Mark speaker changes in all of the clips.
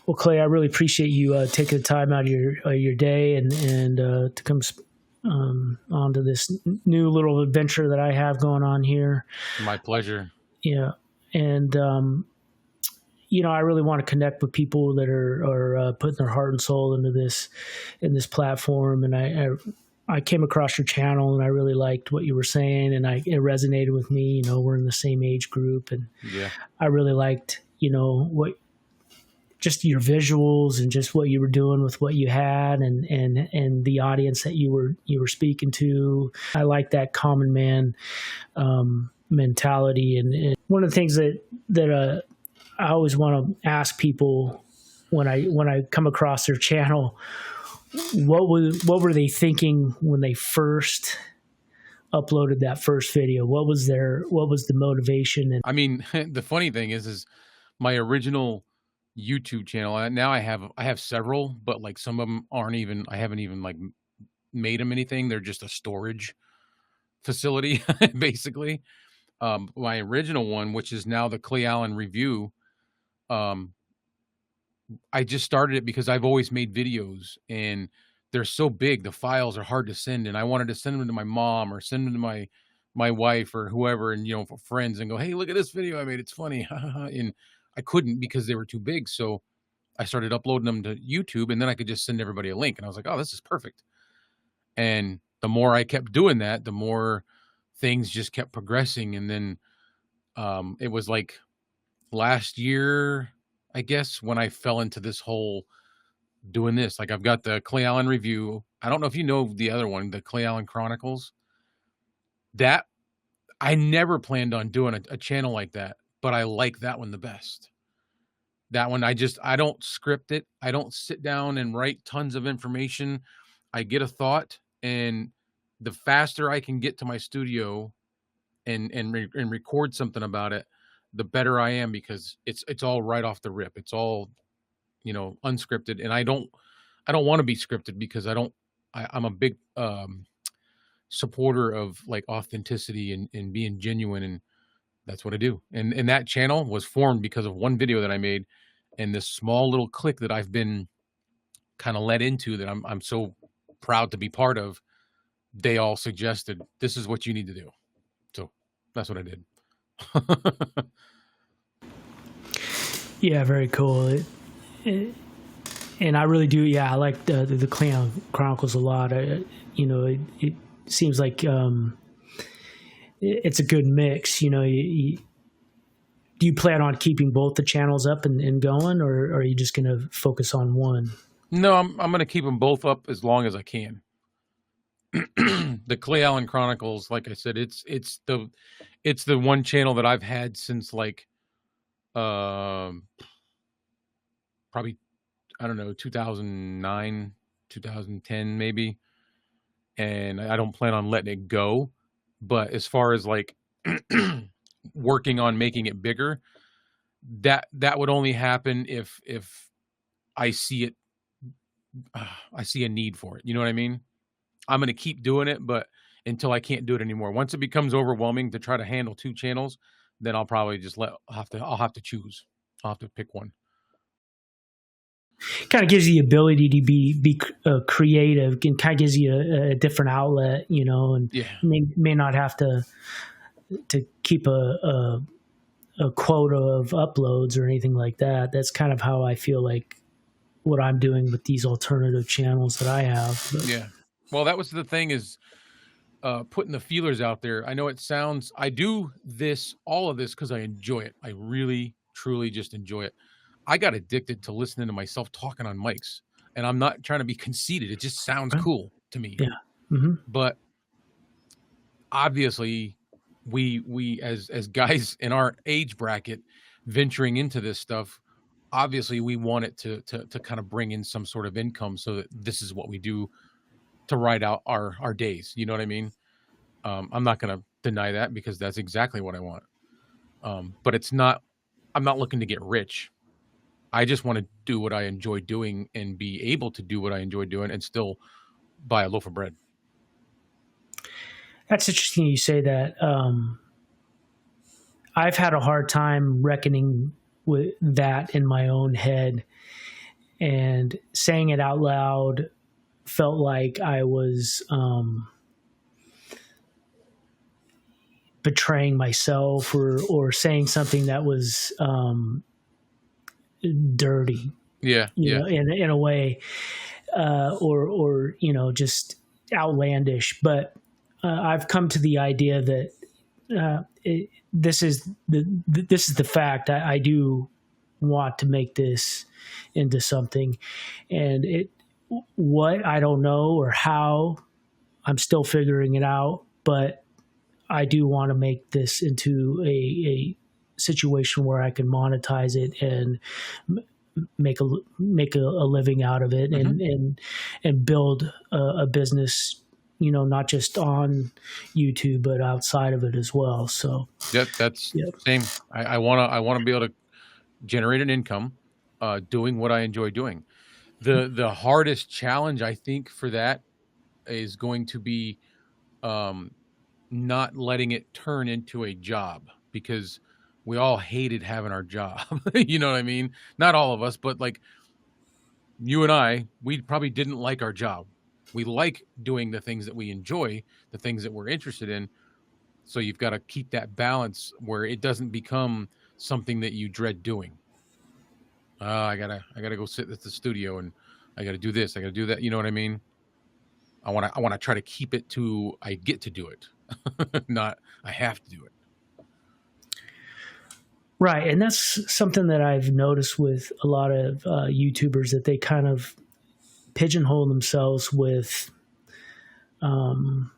Speaker 1: Well, Clay, I really appreciate you taking the time out of your day and to come onto this new little adventure that I have going on here.
Speaker 2: My pleasure.
Speaker 1: Yeah, and I really want to connect with people that are putting their heart and soul into this platform. And I came across your channel and I really liked what you were saying, and it resonated with me. We're in the same age group, and
Speaker 2: Yeah.
Speaker 1: I really liked what just your visuals and just what you were doing with what you had, and the audience that you were speaking to. I like that common man mentality, and one of the things that I always want to ask people when I come across their channel, what were they thinking when they first uploaded that first video? What was the motivation? And
Speaker 2: I mean, the funny thing is my original YouTube channel. Now I have several, but like some of them I haven't even like made them anything. They're just a storage facility, basically. My original one, which is now the Clay Allen Review, I just started it because I've always made videos and they're so big, the files are hard to send, and I wanted to send them to my mom or send them to my wife or whoever, and for friends, and go, hey, look at this video I made, it's funny. And I couldn't because they were too big. So I started uploading them to YouTube, and then I could just send everybody a link. And I was like, oh, this is perfect. And the more I kept doing that, the more things just kept progressing. And then it was like last year, I guess, when I fell into this whole doing this. Like, I've got the Clay Allen Review. I don't know if you know the other one, the Clay Allen Chronicles. That I never planned on doing a channel like that, but I like that one the best. That one, I don't script it. I don't sit down and write tons of information. I get a thought, and the faster I can get to my studio and record something about it, the better I am, because it's all right off the rip. It's all, unscripted. And I don't want to be scripted, because I'm a big supporter of like authenticity and being genuine. And that's what I do. And that channel was formed because of one video that I made, and this small little clique that I've been kind of led into, that I'm so proud to be part of. They all suggested, this is what you need to do. So that's what I did.
Speaker 1: yeah, very cool. And I really do. Yeah, I like the Clay Allen Chronicles a lot. It seems like it's a good mix. Do you plan on keeping both the channels up and going, or are you just going to focus on one?
Speaker 2: No, I'm going to keep them both up as long as I can. The Clay Allen Chronicles, like I said, it's the one channel that I've had since like probably, I don't know, 2009, 2010 maybe. And I don't plan on letting it go. But as far as like working on making it bigger, that would only happen if I see it. I see a need for it. You know what I mean? I'm going to keep doing it, but until I can't do it anymore. Once it becomes overwhelming to try to handle two channels, then I'll probably just I'll have to choose. I'll have to pick one.
Speaker 1: Kind of gives you the ability to be creative, and kind of gives you a different outlet, and
Speaker 2: yeah.
Speaker 1: may not have to keep a quota of uploads or anything like that. That's kind of how I feel like what I'm doing with these alternative channels that I have. But.
Speaker 2: Yeah. Well, that was the thing, is putting the feelers out there. I know I do all of this because I enjoy it. I really, truly just enjoy it. I got addicted to listening to myself talking on mics, and I'm not trying to be conceited. It just sounds cool to me.
Speaker 1: Yeah. Mm-hmm.
Speaker 2: But obviously we as guys in our age bracket venturing into this stuff, obviously we want it to kind of bring in some sort of income, so that this is what we do to ride out our days. You know what I mean? I'm not going to deny that, because that's exactly what I want. But I'm not looking to get rich. I just want to do what I enjoy doing and be able to do what I enjoy doing and still buy a loaf of bread.
Speaker 1: That's interesting you say that. I've had a hard time reckoning with that in my own head. and saying it out loud felt like I was betraying myself or saying something that was dirty,
Speaker 2: Yeah.
Speaker 1: you
Speaker 2: Yeah.
Speaker 1: know, in a way, or just outlandish. But I've come to the idea that this is the fact. I do want to make this into something, and what I don't know or how, I'm still figuring it out. But I do want to make this into a situation where I can monetize it and make a living out of it,
Speaker 2: Hmm.
Speaker 1: and build a business, not just on YouTube but outside of it as well. So
Speaker 2: That's
Speaker 1: yeah.
Speaker 2: same. I want to be able to generate an income, doing what I enjoy doing. The hardest challenge I think for that is going to be, um, not letting it turn into a job, because we all hated having our job. You know what I mean? Not all of us, but like you and I, we probably didn't like our job. We like doing the things that we enjoy, the things that we're interested in. So you've got to keep that balance where it doesn't become something that you dread doing. I gotta go sit at the studio and I gotta do this, I gotta do that. You know what I mean? I wanna try to keep it to I get to do it, not I have to do it.
Speaker 1: Right, and that's something that I've noticed with a lot of YouTubers, that they kind of pigeonhole themselves with um,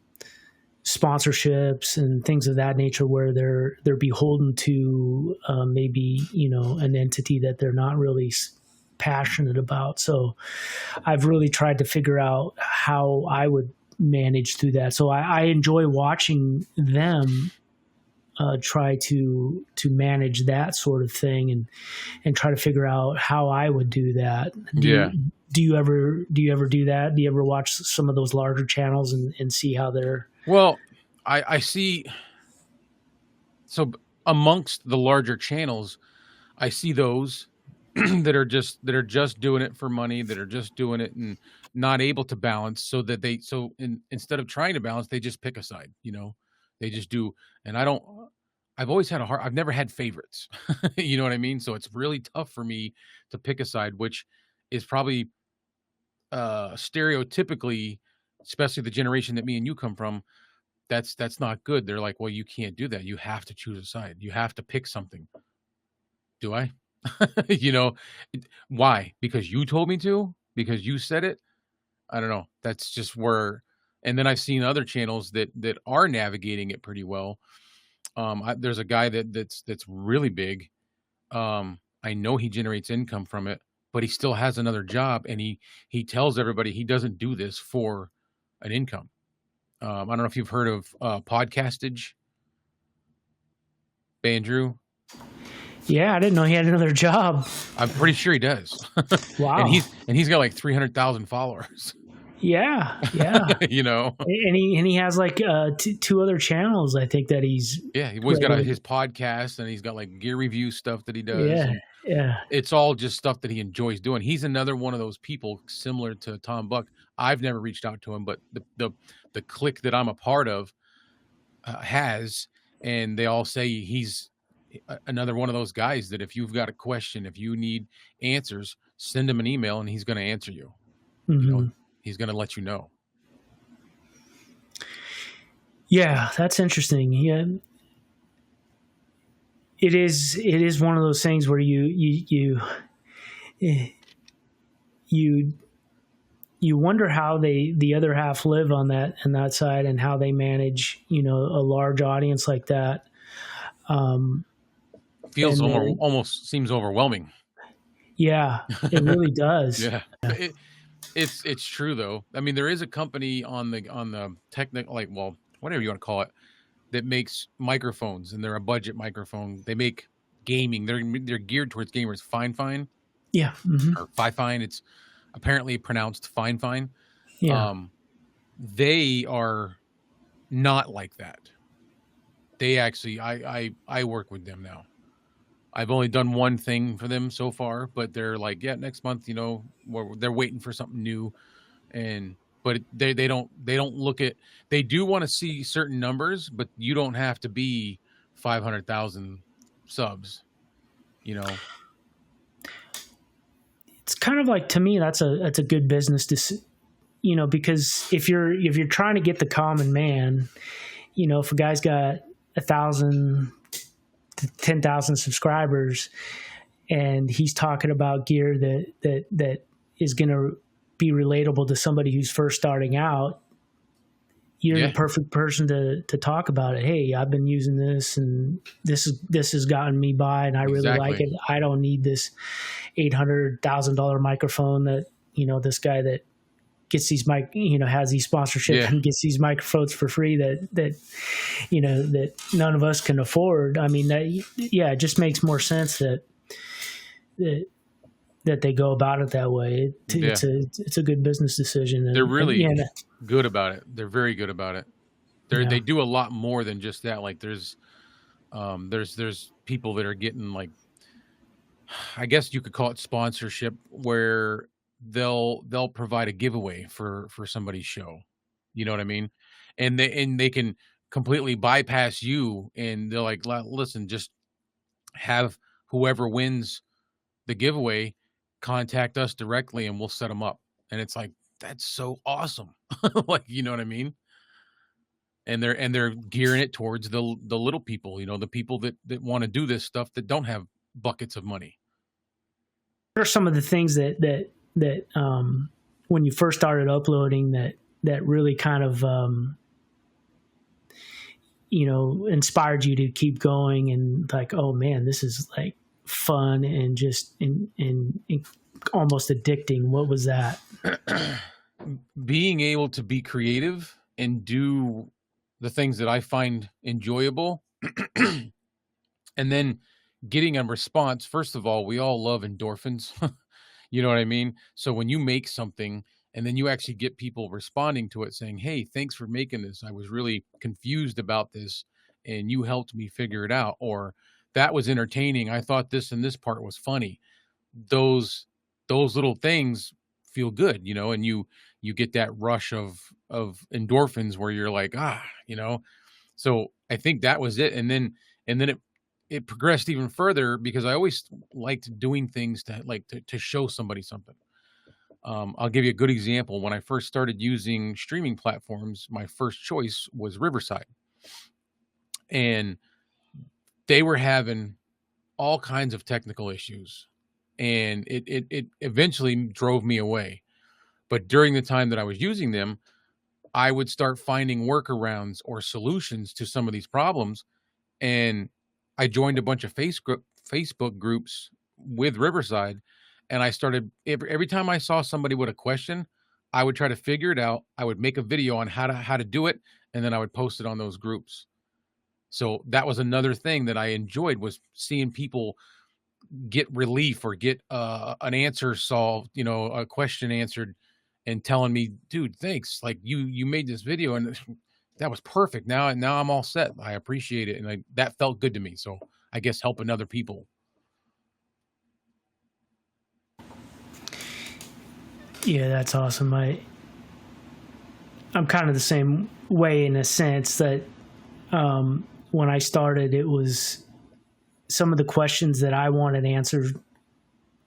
Speaker 1: sponsorships and things of that nature, where they're beholden to maybe an entity that they're not really passionate about. So I've really tried to figure out how I would manage through that. So I enjoy watching them try to manage that sort of thing, and try to figure out how I would do that.
Speaker 2: Yeah.
Speaker 1: Do you ever do that? Do you ever watch some of those larger channels and see how they're
Speaker 2: Well, I see. So amongst the larger channels, I see those that are just doing it for money, that are just doing it and not able to balance, so that instead of trying to balance, they just pick a side, They just do. And I've always had a hard I've never had favorites. You know what I mean? So it's really tough for me to pick a side, which is probably stereotypically, especially the generation that me and you come from, that's not good. They're like, well, you can't do that. You have to choose a side. You have to pick something. Do I? You know, why? Because you told me to? Because you said it? I don't know. That's just where. And then I've seen other channels that are navigating it pretty well. There's a guy that's really big. I know he generates income from it, but he still has another job, and he tells everybody he doesn't do this for an income. I don't know if you've heard of Podcastage, Andrew.
Speaker 1: Yeah, I didn't know he had another job.
Speaker 2: I'm pretty sure he does. and
Speaker 1: Wow.
Speaker 2: he's got like 300,000 followers.
Speaker 1: Yeah, yeah.
Speaker 2: You know,
Speaker 1: And he has like two other channels, I think, that he's
Speaker 2: yeah, he's got
Speaker 1: created.
Speaker 2: his podcast, and he's got like gear review stuff that he does,
Speaker 1: Yeah,
Speaker 2: and
Speaker 1: yeah.
Speaker 2: it's all just stuff that he enjoys doing. He's another one of those people similar to Tom Buck. I've never reached out to him, but the clique that I'm a part of has, and they all say he's another one of those guys that if you've got a question, if you need answers, send him an email and he's going to answer you. You know,
Speaker 1: Hmm.
Speaker 2: he's going to let you know.
Speaker 1: Yeah, that's interesting. Yeah, it is one of those things where you you wonder how the other half live on that side, and how they manage a large audience like that. Um,
Speaker 2: Feels
Speaker 1: and then
Speaker 2: almost seems overwhelming.
Speaker 1: yeah, it really does.
Speaker 2: Yeah. It's true though. I mean, there is a company on the technical, like, well, whatever you want to call it, that makes microphones, and they're a budget microphone. They make gaming. They're geared towards gamers. Fine,
Speaker 1: Yeah. Hmm.
Speaker 2: or Fine. It's apparently pronounced Fine.
Speaker 1: Yeah.
Speaker 2: Um, they are not like that. They actually, I work with them now. I've only done one thing for them so far, but they're like, yeah, next month, they're waiting for something new. And but they don't look at, they do want to see certain numbers, but you don't have to be 500,000 subs, you know.
Speaker 1: It's kind of like, to me, that's a good business because if you're trying to get the common man, if a guy's got 1,000 to 10,000 subscribers and he's talking about gear that is going to be relatable to somebody who's first starting out, you're
Speaker 2: Yeah,
Speaker 1: the perfect person to talk about it. Hey, I've been using this, and this has gotten me by, and I really like
Speaker 2: exactly.
Speaker 1: it. I don't need this $800,000 microphone that this guy that gets these has these sponsorship
Speaker 2: Yeah,
Speaker 1: and gets these microphones for free that none of us can afford. I mean, it just makes more sense that that they go about it that way.
Speaker 2: yeah.
Speaker 1: It's a good business decision,
Speaker 2: They're
Speaker 1: and
Speaker 2: really
Speaker 1: yeah.
Speaker 2: good about it. They're very good about it. They
Speaker 1: Yeah.
Speaker 2: do a lot more than just that. Like there's people that are getting like, I guess you could call it sponsorship, where they'll provide a giveaway for somebody's show. You know what I mean? And they can completely bypass you, and they're like, Listen, just have whoever wins the giveaway contact us directly, and we'll set them up." And it's like, that's so awesome. Like, you know what I mean? And they're gearing it towards the little people, the people that want to do this stuff that don't have buckets of money.
Speaker 1: What are some of the things that when you first started uploading that really kind of inspired you to keep going, and like, oh man, this is like fun and just and almost addicting? What was that?
Speaker 2: Being able to be creative and do the things that I find enjoyable, and then getting a response. First of all, we all love endorphins. You know what I mean? So when you make something and then you actually get people responding to it saying, "Hey, thanks for making this. I was really confused about this and you helped me figure it out," or "That was entertaining. I thought this and this part was funny." Those those little things feel good, and you get that rush of endorphins where you're like, So I think that was it. And then it progressed even further, because I always liked doing things to show somebody something. I'll give you a good example. When I first started using streaming platforms, my first choice was Riverside, and they were having all kinds of technical issues, and it eventually drove me away. But during the time that I was using them, I would start finding workarounds or solutions to some of these problems, and I joined a bunch of Facebook groups with Riverside, and I started every time I saw somebody with a question, I would try to figure it out. I would make a video on how to do it, and then I would post it on those groups. So that was another thing that I enjoyed, was seeing people get relief or get an answer solved, a question answered, and telling me, "Dude, thanks. Like you made this video and that was perfect. Now I'm all set. I appreciate it." And that felt good to me. So I guess helping other people.
Speaker 1: Yeah, that's awesome. I'm kind of the same way, in a sense that when I started, it was some of the questions that I wanted answered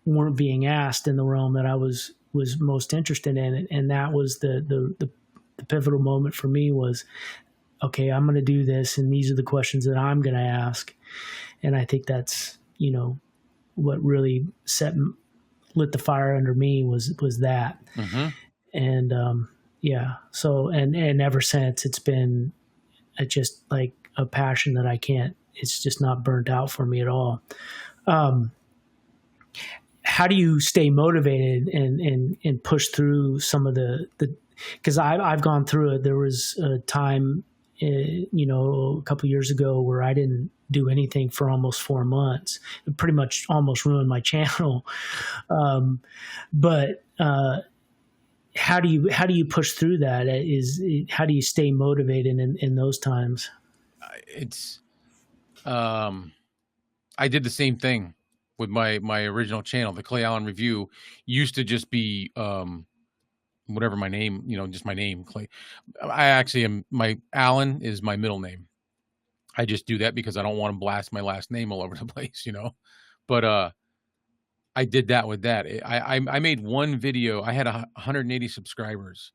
Speaker 1: weren't being asked in the realm that I was most interested in, and that was the pivotal moment for me. Was, okay, I'm going to do this, and these are the questions that I'm going to ask. And I think that's what really lit the fire under me was that.
Speaker 2: Hmm.
Speaker 1: And yeah, so and ever since, it's been just like a passion that I can't. It's just not burnt out for me at all. Um, how do you stay motivated and push through some of the because I've gone through it. There was a time, a couple of years ago, where I didn't do anything for almost 4 months. It pretty much almost ruined my channel. But how do you push through that? How do you stay motivated in those times?
Speaker 2: It's um I did the same thing with my original channel. The Clay Allen Review used to just be whatever my name, just my name, Clay. I actually am, my Allen is my middle name. I just do that because I don't want to blast my last name all over the place, But I did that with that. I made one video. I had 180 subscribers.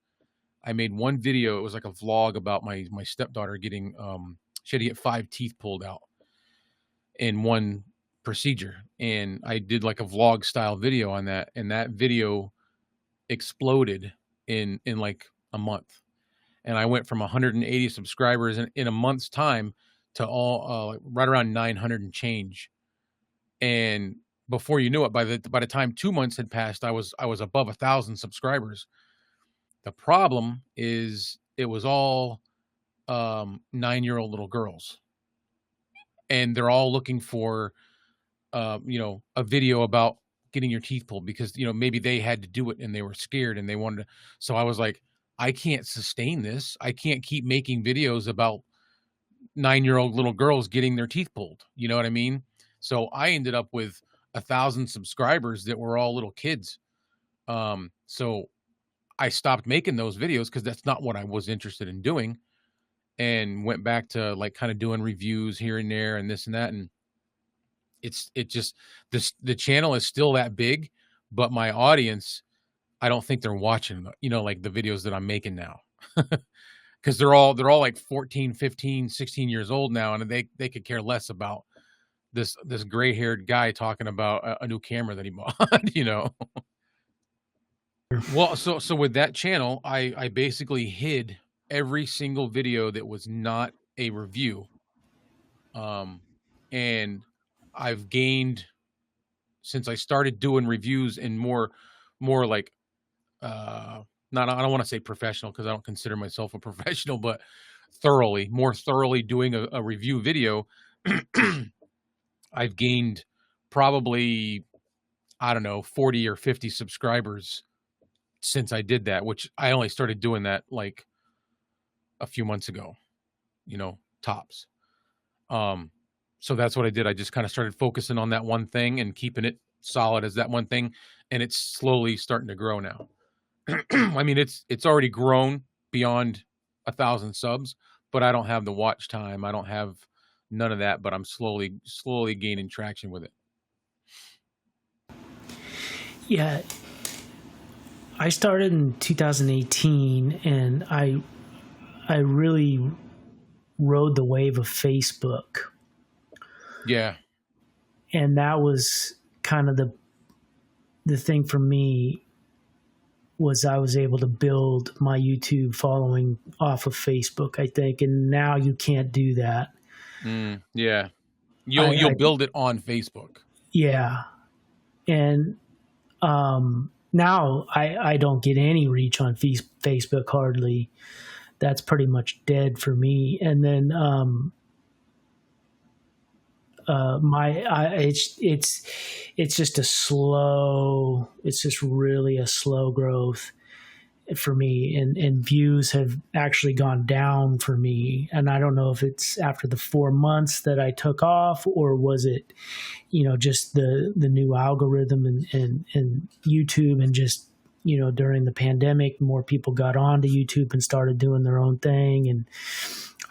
Speaker 2: I made one video. It was like a vlog about my stepdaughter getting she had to get 5 teeth pulled out in one procedure, and I did like a vlog style video on that, and that video exploded in like a month, and I went from 180 subscribers in a month's time to all right around 900 and change. And before you knew it, by the time 2 months had passed, I was above 1,000 subscribers. The problem is it was all 9-year-old little girls, and they're all looking for a video about getting your teeth pulled because maybe they had to do it and they were scared and they wanted to. So I was like, I can't sustain this. I can't keep making videos about 9-year-old little girls getting their teeth pulled. You know what I mean? So I ended up with 1,000 subscribers that were all little kids. So I stopped making those videos because that's not what I was interested in doing, and went back to like kind of doing reviews here and there and this and that. And the channel is still that big, but my audience, I don't think they're watching, like the videos that I'm making now. Because they're all like 14, 15, 16 years old now, and they could care less about this gray-haired guy talking about a new camera that he bought. Well, so with that channel, I basically hid every single video that was not a review. And I've gained, since I started doing reviews and more like not, I don't want to say professional because I don't consider myself a professional, but more thoroughly doing a review video. I've gained probably, I don't know, 40 or 50 subscribers since I did that, which I only started doing that like a few months ago, tops. So that's what I did. I just kind of started focusing on that one thing and keeping it solid as that one thing. And it's slowly starting to grow now. I mean, it's already grown beyond 1,000 subs, but I don't have the watch time. I don't have none of that, but I'm slowly gaining traction with it.
Speaker 1: Yeah. I started in 2018, and I really rode the wave of Facebook.
Speaker 2: Yeah.
Speaker 1: And that was kind of the thing for me, was I was able to build my YouTube following off of Facebook, I think. And now you can't do that.
Speaker 2: Yeah. You'll build it on Facebook.
Speaker 1: Yeah. And now I don't get any reach on Facebook hardly. That's pretty much dead for me. And then it's just really a slow growth for me, and views have actually gone down for me. And I don't know if it's after the 4 months that I took off, or was it, just the new algorithm and YouTube, and just, during the pandemic, more people got onto YouTube and started doing their own thing. And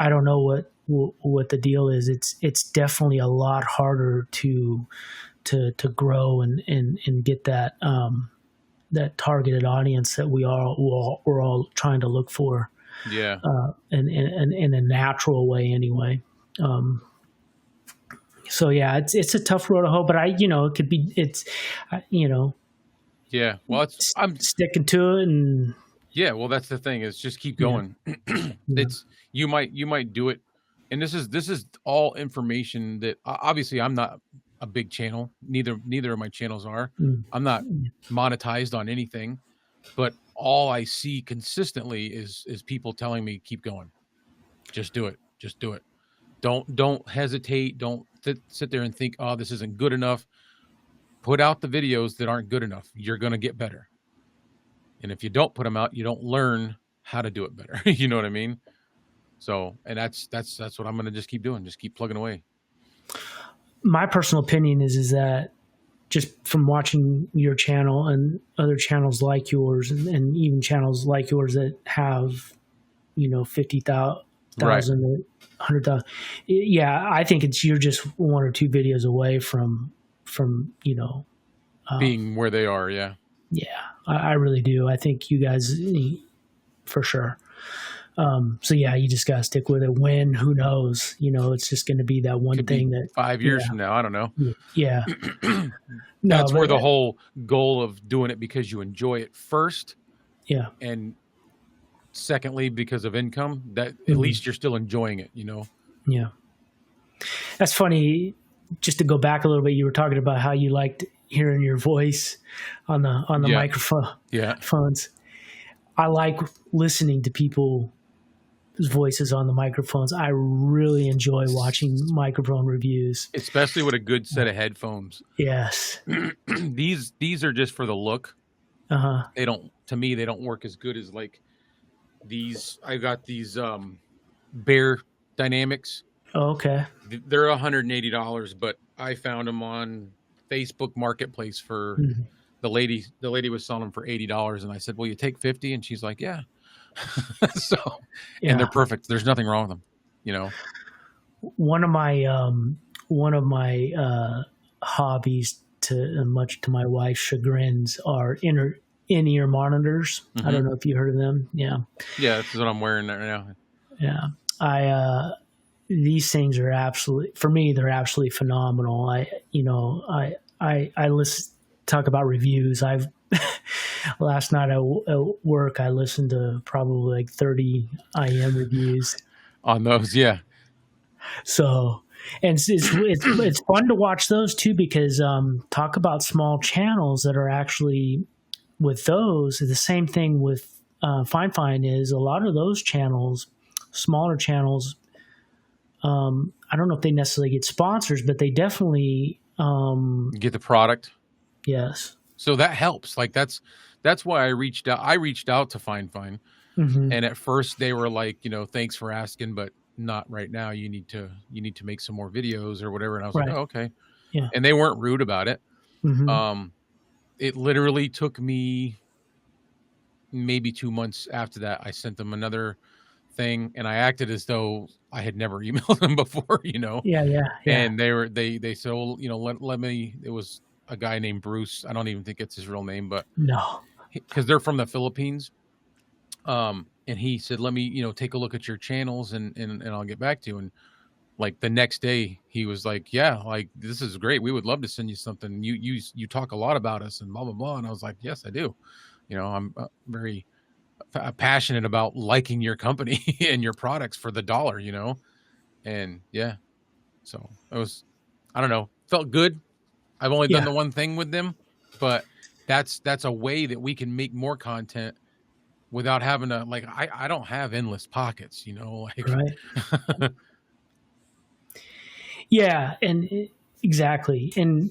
Speaker 1: I don't know what the deal is. It's definitely a lot harder to grow and get that that targeted audience that we're all trying to look for.
Speaker 2: Yeah.
Speaker 1: In a natural way anyway. So yeah, it's a tough road to hoe, but it could be,
Speaker 2: yeah. Well, I'm
Speaker 1: sticking to it. And
Speaker 2: yeah, well, that's the thing, is just keep going. Yeah. You might do it. And this is all information that obviously I'm not a big channel. Neither of my channels are. I'm not monetized on anything, but all I see consistently is people telling me, keep going. Just do it. Just do it. Don't hesitate. Don't sit there and think, oh, this isn't good enough. Put out the videos that aren't good enough. You're going to get better. And if you don't put them out, you don't learn how to do it better. You know what I mean? So, and that's what I'm going to just keep doing. Just keep plugging away.
Speaker 1: my personal opinion is that just from watching your channel and other channels like yours, and even channels like yours that have, 50,000,
Speaker 2: Right.
Speaker 1: 100,000. Yeah, I think you're just one or two videos away from,
Speaker 2: Being where they are. Yeah.
Speaker 1: yeah, I really do. I think you guys, for sure. So yeah, you just gotta stick with it. When, who knows? It's just going to be that one
Speaker 2: Could
Speaker 1: thing
Speaker 2: be
Speaker 1: that,
Speaker 2: 5 years from now. I don't know.
Speaker 1: yeah, no,
Speaker 2: That's where
Speaker 1: but
Speaker 2: the whole goal of doing it because you enjoy it first,
Speaker 1: yeah,
Speaker 2: and secondly because of income, that at least you're still enjoying it,
Speaker 1: yeah. That's funny. Just to go back a little bit, you were talking about how you liked hearing your voice on the
Speaker 2: Yeah.
Speaker 1: microphone
Speaker 2: Yeah.
Speaker 1: phones. I like listening to people's voices on the microphones. I really enjoy watching microphone reviews.
Speaker 2: Especially with a good set of headphones.
Speaker 1: Yes.
Speaker 2: These are just for the look.
Speaker 1: Uh-huh.
Speaker 2: To me, they don't work as good as like these. I got these Bear Dynamics.
Speaker 1: Oh, okay.
Speaker 2: They're $180, but I found them on Facebook Marketplace for the lady was selling them for $80, and I said, "Will you take 50?" And she's like, "Yeah." So,
Speaker 1: Yeah.
Speaker 2: and they're perfect. There's nothing wrong with them,
Speaker 1: One of my hobbies, much to my wife's chagrins, are in-ear monitors. I don't know if you heard of them. Yeah.
Speaker 2: Yeah, this is what I'm wearing right now.
Speaker 1: Yeah. These things are absolutely, for me, they're absolutely phenomenal. I listen, talk about reviews. Last night at work, I listened to probably like 30 IM reviews
Speaker 2: On those. Yeah.
Speaker 1: So, and it's fun to watch those too, because talk about small channels that are actually, with those, the same thing with Fine is a lot of those channels, smaller channels. I don't know if they necessarily get sponsors, but they definitely
Speaker 2: get the product.
Speaker 1: Yes.
Speaker 2: So that helps. Like that's why I reached out. I reached out to Fine, and at first they were like, thanks for asking, but not right now. You need to make some more videos or whatever. And I was like, oh, okay.
Speaker 1: Yeah.
Speaker 2: And they weren't rude about it. It literally took me maybe 2 months after that. I sent them another thing, and I acted as though I had never emailed them before,
Speaker 1: Yeah.
Speaker 2: And they said, well, let me. It was a guy named Bruce. I don't even think it's his real name, but
Speaker 1: no,
Speaker 2: because they're from the Philippines. And he said, let me, take a look at your channels and I'll get back to you. And like the next day he was like, yeah, like, this is great. We would love to send you something. You talk a lot about us and blah, blah, blah. And I was like, yes, I do. I'm very passionate about liking your company and your products for the dollar, and yeah, so it was, I don't know, felt good. I've only done the one thing with them, but that's a way that we can make more content without having to, like, I don't have endless pockets, like,
Speaker 1: right. Yeah. And exactly. And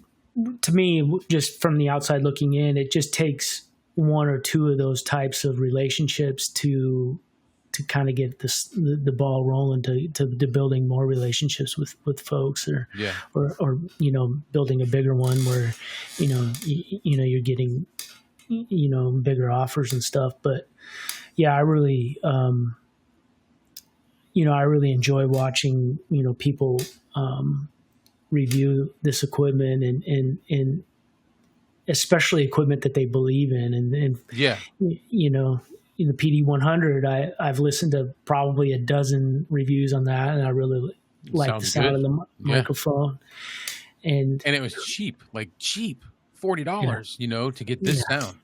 Speaker 1: to me, just from the outside looking in, it just takes one or two of those types of relationships to kind of get the ball rolling to building more relationships with folks, or building a bigger one where you're getting bigger offers and stuff. But yeah, I really enjoy watching people review this equipment, and especially equipment that they believe in, and
Speaker 2: yeah,
Speaker 1: in the PD100, I've listened to probably a dozen reviews on that, and I really like the sound of the microphone. And
Speaker 2: it was cheap, $40, to get this sound.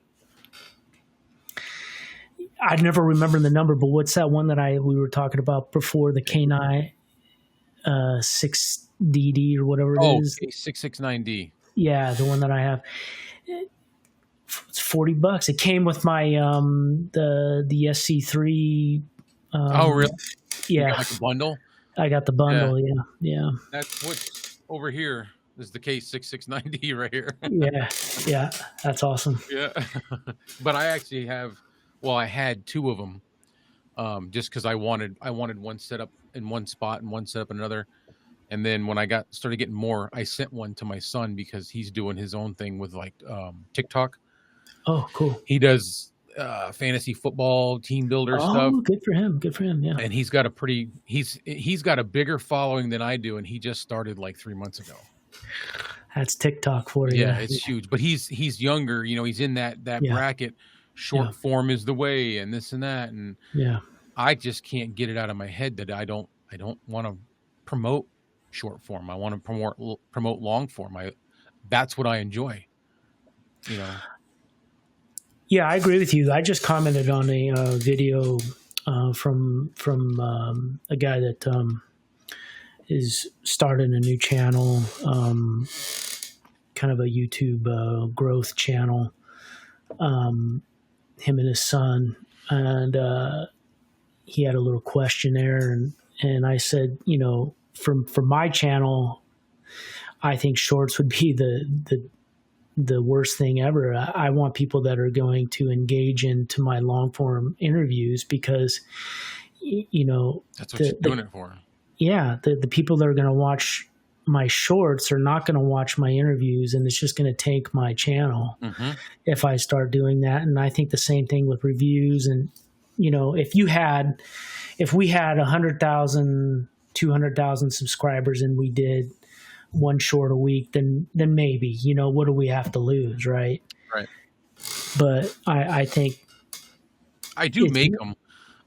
Speaker 1: I'd never remember the number, but what's that one that we were talking about before, the K9 6DD or whatever it is?
Speaker 2: K669D.
Speaker 1: Yeah, the one that I have. It's $40. It came with my the SC3.
Speaker 2: Oh, really?
Speaker 1: Yeah,
Speaker 2: like a bundle.
Speaker 1: I got the bundle. Yeah.
Speaker 2: That's what's over here. This is the K669D right here.
Speaker 1: Yeah, that's awesome.
Speaker 2: Yeah, but I actually have. Well, I had two of them, just because I wanted one set up in one spot and one set up in another, And then when I started getting more, I sent one to my son because he's doing his own thing with like TikTok.
Speaker 1: Oh, cool.
Speaker 2: He does fantasy football team builder stuff,
Speaker 1: Oh, good for him. Good for him. Yeah.
Speaker 2: and he's got a bigger following than I do, and he just started like 3 months ago.
Speaker 1: That's TikTok for you.
Speaker 2: Yeah, it's huge, but he's younger. You know, he's in that
Speaker 1: Yeah.
Speaker 2: bracket. Short
Speaker 1: Yeah.
Speaker 2: form is the way, and this and that, and
Speaker 1: Yeah.
Speaker 2: I just can't get it out of my head that I don't want to promote short form. I want to promote long form. That's what I enjoy. You know.
Speaker 1: Yeah, I agree with you. I just commented on a video from a guy that is starting a new channel, kind of a YouTube growth channel. Him and his son, and he had a little questionnaire, and I said, you know, for my channel, I think shorts would be the worst thing ever. I want people that are going to engage into my long form interviews because, you know,
Speaker 2: that's what you're doing it for.
Speaker 1: Yeah, the people that are going to watch my shorts are not going to watch my interviews, and it's just going to tank my channel if I start doing that. And I think the same thing with reviews. And, you know, if we had 100,000, 200,000 subscribers and we did one short a week, then maybe, you know, what do we have to lose? Right.
Speaker 2: Right.
Speaker 1: But I think
Speaker 2: I do make them.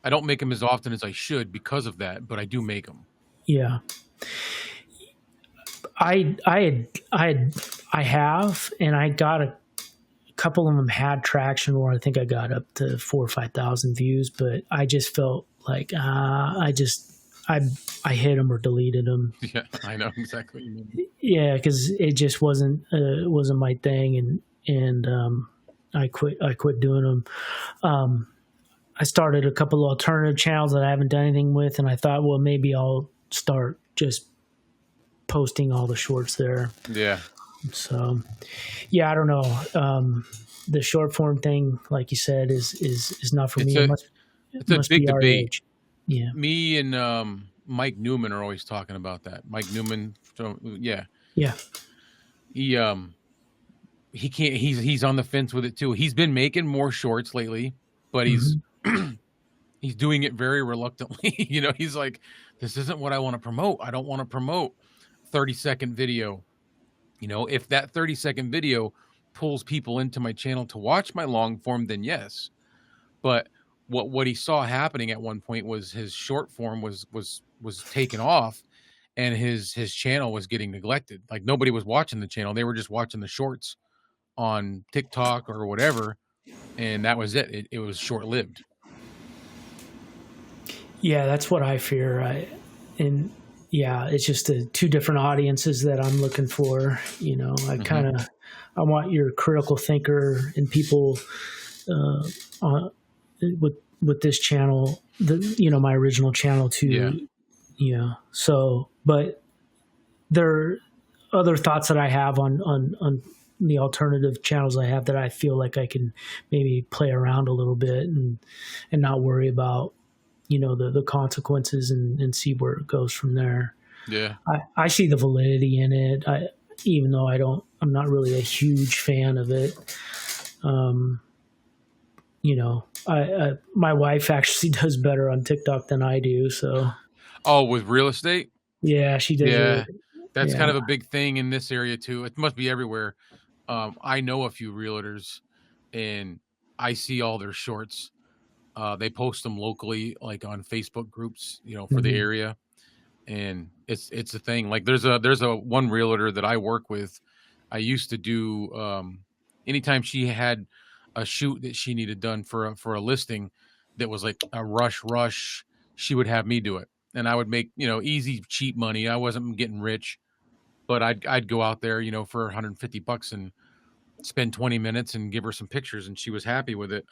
Speaker 2: I don't make them as often as I should because of that, but I do make them.
Speaker 1: Yeah. I have, and I got a couple of them had traction where I think I got up to 4,000 or 5,000 views, but I just felt like I hit them or deleted them.
Speaker 2: Yeah, I know exactly what you mean.
Speaker 1: Yeah, because it just wasn't my thing, and I quit doing them. I started a couple of alternative channels that I haven't done anything with, and I thought, well, maybe I'll start just posting all the shorts there.
Speaker 2: Yeah.
Speaker 1: So, yeah, I don't know. The short form thing, like you said, is not for me.
Speaker 2: It's a big debate.
Speaker 1: Age. Yeah.
Speaker 2: Me and Mike Newman are always talking about that. Mike Newman, yeah.
Speaker 1: Yeah.
Speaker 2: He can't. He's on the fence with it too. He's been making more shorts lately, but he's doing it very reluctantly. You know, he's like, this isn't what I want to promote. I don't want to promote 30-second video. You know, if that 30-second video pulls people into my channel to watch my long form, then yes. But what he saw happening at one point was his short form was taken off, and his channel was getting neglected. Like nobody was watching the channel; they were just watching the shorts on TikTok or whatever, and that was it. It was short lived.
Speaker 1: Yeah, that's what I fear. Yeah, it's just the two different audiences that I'm looking for. You know, I want your critical thinker and people with this channel, my original channel too. Yeah. So, but there are other thoughts that I have on the alternative channels I have that I feel like I can maybe play around a little bit and not worry about, the consequences and see where it goes from there.
Speaker 2: Yeah.
Speaker 1: I see the validity in it. Even though I'm not really a huge fan of it. My wife actually does better on TikTok than I do. So.
Speaker 2: Oh, with real estate?
Speaker 1: Yeah, she does.
Speaker 2: Yeah. That's kind of a big thing in this area too. It must be everywhere. I know a few realtors and I see all their shorts. They post them locally, like on Facebook groups, for the area. And it's a thing. Like there's a one realtor that I work with. I used to do, anytime she had a shoot that she needed done for a listing that was like a rush, she would have me do it. And I would make, easy, cheap money. I wasn't getting rich, but I'd go out there, for $150 and spend 20 minutes and give her some pictures, and she was happy with it.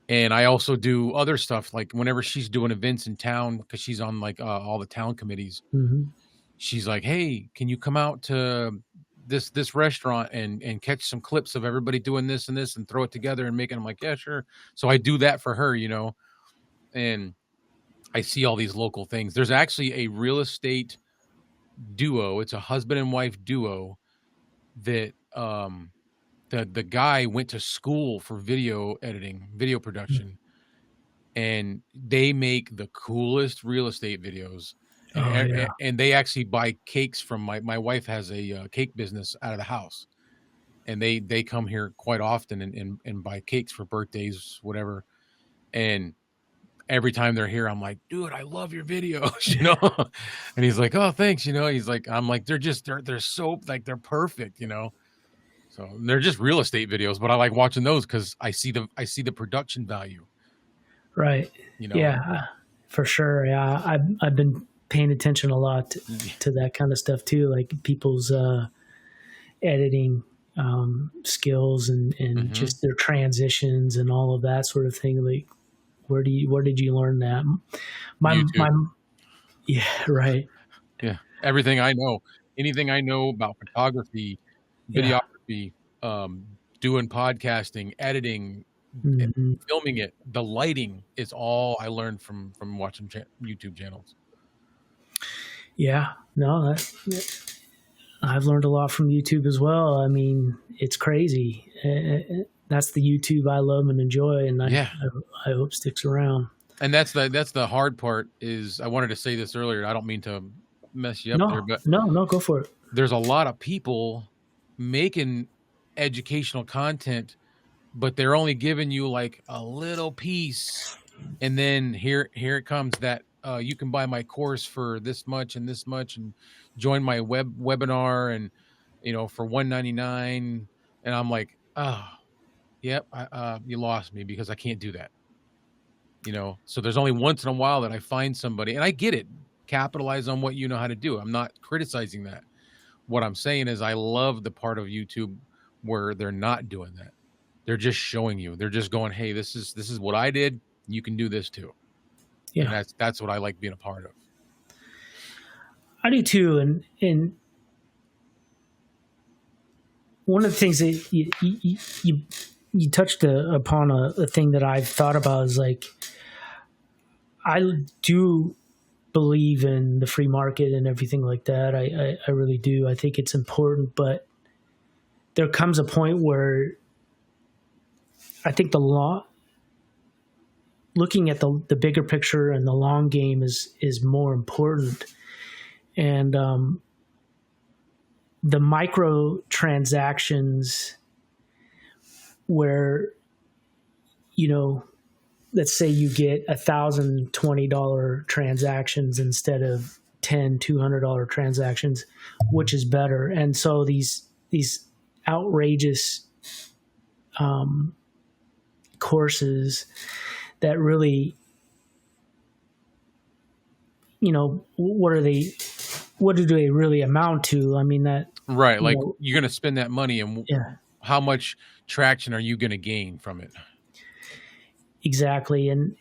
Speaker 2: And I also do other stuff, like whenever she's doing events in town, because she's on like all the town committees. She's like, hey, can you come out to this restaurant and catch some clips of everybody doing this and this and throw it together and make it? I'm like, yeah, sure. So I do that for her, and I see all these local things. There's actually a real estate duo. It's a husband and wife duo that the guy went to school for video editing, video production, and they make the coolest real estate videos.
Speaker 1: Oh yeah.
Speaker 2: And they actually buy cakes from my wife has a cake business out of the house, and they come here quite often and buy cakes for birthdays, whatever. And every time they're here, I'm like, dude, I love your videos, you know? And he's like, oh, thanks. You know, he's like, I'm like, they're so like, they're perfect, you know? So they're just real estate videos, but I like watching those because I see the production value,
Speaker 1: Right.
Speaker 2: you know?
Speaker 1: Yeah, for sure. Yeah, I've been paying attention a lot to that kind of stuff too, like people's editing skills and
Speaker 2: Hmm.
Speaker 1: just their transitions and all of that sort of thing. Like, where did you learn that? My
Speaker 2: YouTube.
Speaker 1: yeah, right.
Speaker 2: Yeah. Everything I know, anything I know about photography,
Speaker 1: Yeah.
Speaker 2: videography, um, doing podcasting, editing, and
Speaker 1: Hmm.
Speaker 2: filming it, the lighting is all I learned from watching YouTube channels.
Speaker 1: Yeah. No, I've learned a lot from YouTube as well. I mean, it's crazy. That's the YouTube I love and enjoy, and
Speaker 2: Yeah.
Speaker 1: I hope sticks around.
Speaker 2: And that's the hard part is I wanted to say this earlier. I don't mean to mess you up there,
Speaker 1: No,
Speaker 2: but
Speaker 1: no, no, go for it.
Speaker 2: there's a lot of people making educational content, but they're only giving you like a little piece. And then here it comes that you can buy my course for this much and this much and join my webinar and you know for $199. And I'm like, oh, yep, you lost me because I can't do that. You know, so there's only once in a while that I find somebody, and I get it. Capitalize on what you know how to do. I'm not criticizing that. What I'm saying is I love the part of YouTube where they're not doing that. They're just showing you. They're just going, "Hey, this is what I did. You can do this too." And
Speaker 1: Yeah,
Speaker 2: that's what I like being a part of.
Speaker 1: I do too. And one of the things that you touched upon a thing that I've thought about is like I do believe in the free market and everything like that. I really do. I think it's important, but there comes a point where I think looking at the bigger picture and the long game is more important. And the micro transactions where, you know, let's say you get $1,020 transactions instead of $200 transactions, which is better? And so these outrageous courses that really, you know, what do they really amount to? I mean, that,
Speaker 2: Right.
Speaker 1: you
Speaker 2: Like
Speaker 1: know,
Speaker 2: you're going to spend that money and
Speaker 1: yeah,
Speaker 2: how much traction are you going to gain from it?
Speaker 1: exactly. And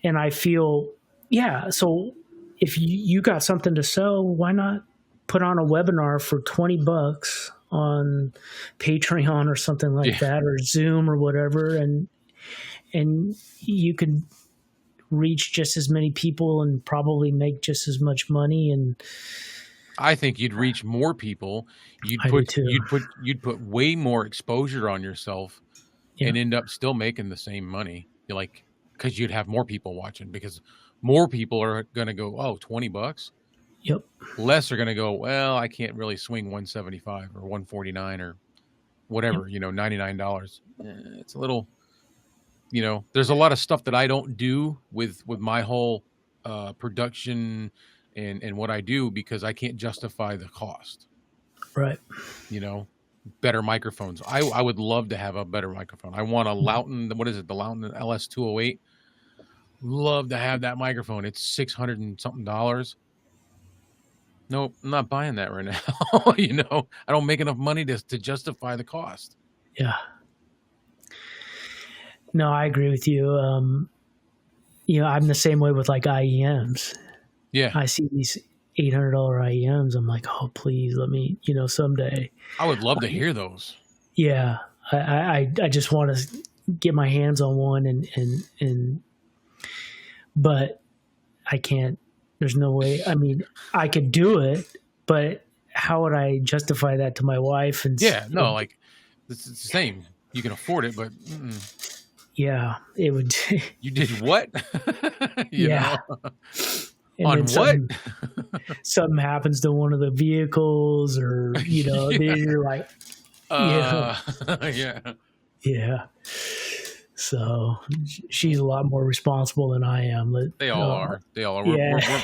Speaker 1: I feel, yeah. So if you got something to sell, why not put on a webinar for $20 on Patreon or something like
Speaker 2: Yeah.
Speaker 1: that, or Zoom or whatever, and you could reach just as many people and probably make just as much money. And
Speaker 2: I think you'd reach more people.
Speaker 1: I do too.
Speaker 2: You'd put way more exposure on yourself
Speaker 1: Yeah.
Speaker 2: and end up still making the same money. You're like, because you'd have more people watching because more people are going to go, oh, $20.
Speaker 1: Yep.
Speaker 2: Less are going to go, well, I can't really swing 175 or 149 or
Speaker 1: Yep.
Speaker 2: whatever, you know, $99. It's a little, you know, there's a lot of stuff that I don't do with my whole production and what I do because I can't justify the cost,
Speaker 1: Right.
Speaker 2: you know. Better microphones. I would love to have a better microphone. I want a Loughton, what is it? The Loughton LS208. Love to have that microphone. It's 600 and something dollars. Nope, I'm not buying that right now. You know, I don't make enough money to justify the cost.
Speaker 1: Yeah. No, I agree with you. You know, I'm the same way with like IEMs.
Speaker 2: Yeah,
Speaker 1: I see these $800 IEMs. I'm like, oh, please let me, you know, someday.
Speaker 2: I would love to hear those.
Speaker 1: Yeah. I just want to get my hands on one but I can't, There's no way. I mean, I could do it, but how would I justify that to my wife? And
Speaker 2: Yeah, no, like it's the same. You can afford it, but
Speaker 1: yeah, it would.
Speaker 2: you did what? You
Speaker 1: Yeah,
Speaker 2: know,
Speaker 1: and then
Speaker 2: on what?
Speaker 1: something happens to one of the vehicles, or then
Speaker 2: Yeah.
Speaker 1: you're like, yeah,
Speaker 2: Yeah.
Speaker 1: yeah. So she's a lot more responsible than I am.
Speaker 2: They all are. They all are.
Speaker 1: Yeah,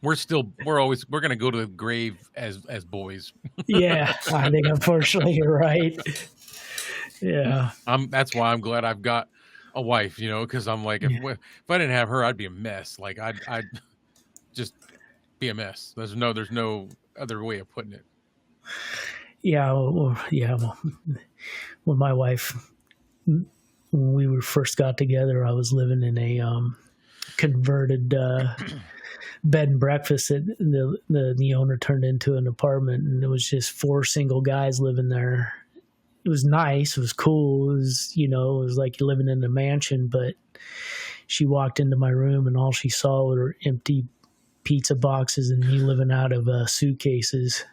Speaker 2: We're gonna go to the grave as boys.
Speaker 1: yeah. I think unfortunately you're right. Yeah,
Speaker 2: That's why I'm glad I've got a wife, because I'm like, if I didn't have her, I'd be a mess. Like I'd just be a mess. There's no other way of putting it.
Speaker 1: yeah, yeah. Well, when my wife, when we first got together, I was living in a converted bed and breakfast that the owner turned into an apartment, and it was just 4 single guys living there. It was nice. It was cool. It was like you're living in a mansion. But she walked into my room, and all she saw were empty pizza boxes and me living out of suitcases.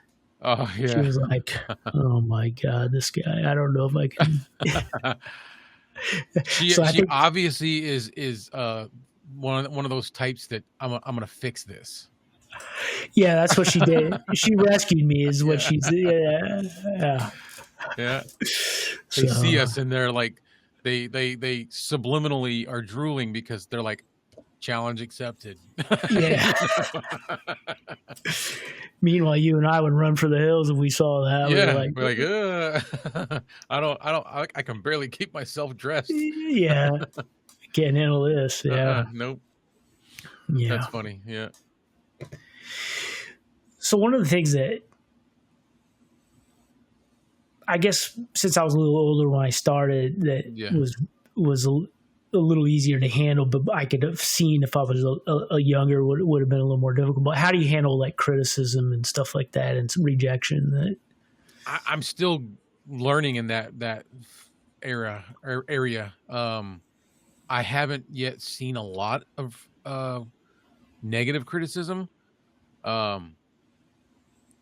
Speaker 2: Oh
Speaker 1: She
Speaker 2: yeah.
Speaker 1: was like, "Oh my god, this guy! I don't know if I can."
Speaker 2: She
Speaker 1: So I
Speaker 2: she
Speaker 1: think,
Speaker 2: obviously is one of those types that I'm gonna fix this.
Speaker 1: yeah, that's what she did. She rescued me, is what
Speaker 2: Yeah.
Speaker 1: she's. Yeah, yeah.
Speaker 2: Yeah. They see
Speaker 1: So
Speaker 2: us and they're like they subliminally are drooling because they're like, challenge accepted.
Speaker 1: yeah.
Speaker 2: You know?
Speaker 1: Meanwhile, you and I would run for the hills if we saw that. We were
Speaker 2: Yeah,
Speaker 1: like,
Speaker 2: we're like, I can barely keep myself dressed.
Speaker 1: yeah, can't handle this. Yeah,
Speaker 2: Nope. That's
Speaker 1: yeah.
Speaker 2: funny. Yeah.
Speaker 1: So one of the things that I guess, since I was a little older when I started, that
Speaker 2: Yeah.
Speaker 1: was a little easier to handle, but I could have seen if I was a younger would have been a little more difficult. But how do you handle like criticism and stuff like that, and some rejection? That
Speaker 2: I'm still learning in that area. I haven't yet seen a lot of negative criticism. Um,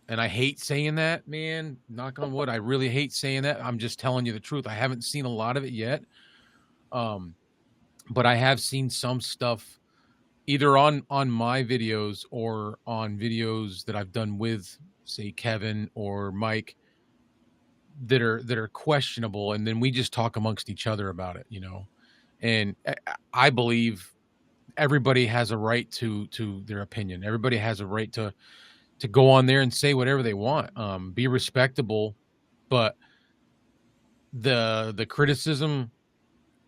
Speaker 2: and I hate saying that, man. Knock on wood. I really hate saying that. I'm just telling you the truth. I haven't seen a lot of it yet. Um, but I have seen some stuff either on my videos or on videos that I've done with, say, Kevin or Mike, that are questionable, and then we just talk amongst each other about it, and I believe everybody has a right to their opinion. Everybody has a right to go on there and say whatever they want, be respectable. But the criticism,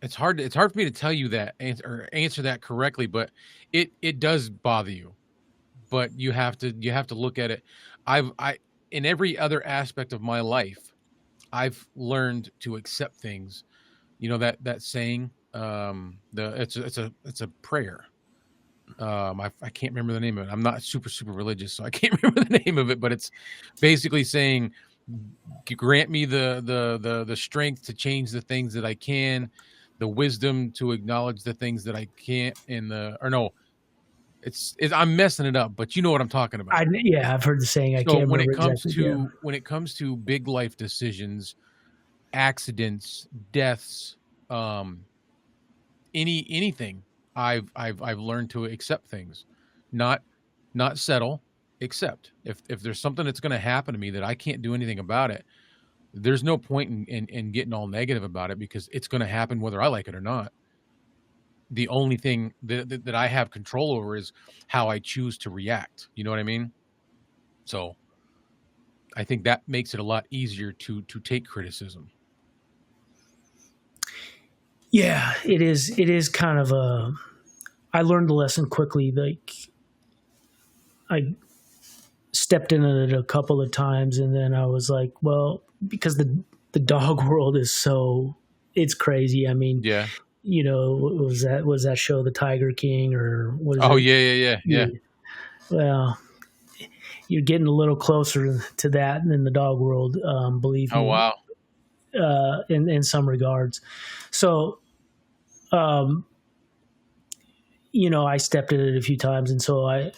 Speaker 2: it's hard for me to tell you that answer that correctly, but it does bother you. But you have to look at it. I In every other aspect of my life, I've learned to accept things. That saying, the it's a prayer. I can't remember the name of it. I'm not super religious, so I can't remember the name of it, but it's basically saying, grant me the strength to change the things that I can, the wisdom to acknowledge the things that I can't, and I'm messing it up, but you know what I'm talking about.
Speaker 1: yeah, I've heard the saying. I
Speaker 2: So
Speaker 1: can't remember exactly. Yeah,
Speaker 2: when it comes to big life decisions, accidents, deaths, um, anything, I've learned to accept things, not settle, accept. If there's something that's going to happen to me that I can't do anything about it, there's no point in getting all negative about it, because it's going to happen whether I like it or not. The only thing that I have control over is how I choose to react. You know what I mean? So I think that makes it a lot easier to take criticism.
Speaker 1: yeah. It is. It is kind of a. I learned the lesson quickly. Like, I stepped into it a couple of times, and then I was like, well, because the dog world is it's crazy. I mean,
Speaker 2: Yeah.
Speaker 1: what was that show, The Tiger King, or what is
Speaker 2: Oh
Speaker 1: it?
Speaker 2: yeah.
Speaker 1: Well, you're getting a little closer to that in the dog world, believe
Speaker 2: Oh
Speaker 1: me,
Speaker 2: wow.
Speaker 1: in some regards. So, um, I stepped in it a few times, and so I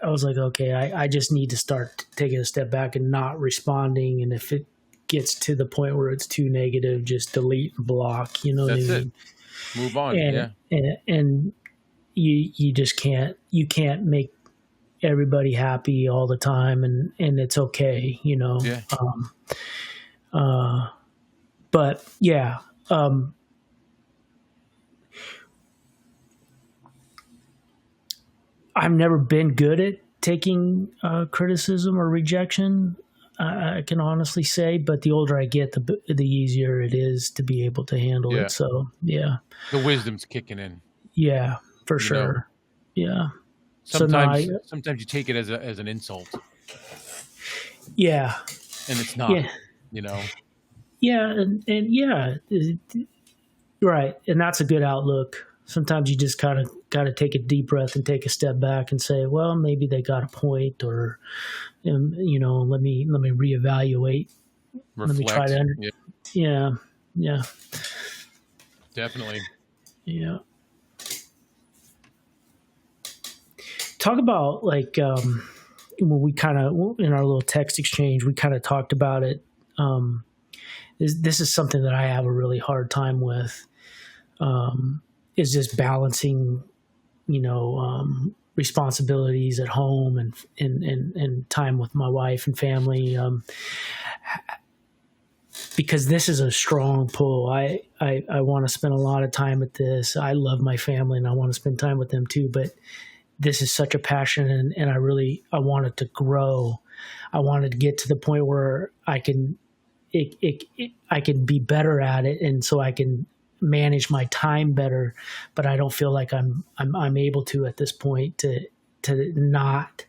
Speaker 1: was like, okay, I just need to start taking a step back and not responding. And if it gets to the point where it's too negative, just delete and block. You know what I
Speaker 2: That's it.
Speaker 1: mean?
Speaker 2: Move on.
Speaker 1: And
Speaker 2: Yeah.
Speaker 1: and you just can't make everybody happy all the time, and it's okay.
Speaker 2: Yeah.
Speaker 1: But yeah. I've never been good at taking criticism or rejection. I can honestly say, but the older I get, the easier it is to be able to handle
Speaker 2: Yeah.
Speaker 1: it. So yeah,
Speaker 2: The wisdom's kicking in.
Speaker 1: yeah, for
Speaker 2: You know,
Speaker 1: sure. Yeah. So no,
Speaker 2: sometimes you take it as an insult,
Speaker 1: yeah,
Speaker 2: and it's not.
Speaker 1: yeah,
Speaker 2: You know.
Speaker 1: yeah, and yeah, right, and that's a good outlook. Sometimes you just kind of got to take a deep breath and take a step back and say, well, maybe they got a point, or let me reevaluate. Let me try
Speaker 2: Reflect.
Speaker 1: to,
Speaker 2: Yeah.
Speaker 1: yeah, yeah,
Speaker 2: Definitely.
Speaker 1: yeah. Talk about like when we kind of in our little text exchange, we kind of talked about it. This is something that I have a really hard time with. Is just balancing, responsibilities at home and time with my wife and family. Because this is a strong pull. I want to spend a lot of time with this. I love my family and I want to spend time with them too. But this is such a passion, and I want it to grow. I wanted to get to the point where I can I can be better at it, and so I can manage my time better. But I don't feel like I'm able to at this point to not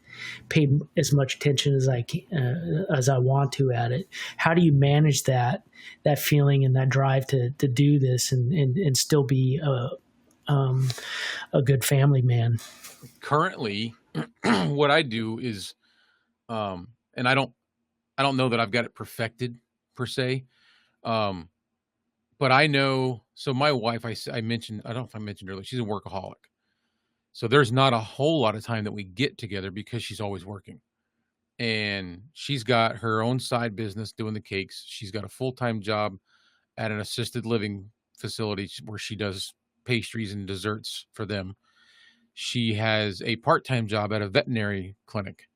Speaker 1: pay as much attention as I want to at it. How do you manage that feeling and that drive to do this and still be a good family man?
Speaker 2: Currently, what I do is, and I don't know that I've got it perfected per se. Um, but I know. So my wife, I mentioned, I don't know if I mentioned earlier, she's a workaholic. So there's not a whole lot of time that we get together because she's always working. And she's got her own side business doing the cakes. She's got a full-time job at an assisted living facility where she does pastries and desserts for them. She has a part-time job at a veterinary clinic.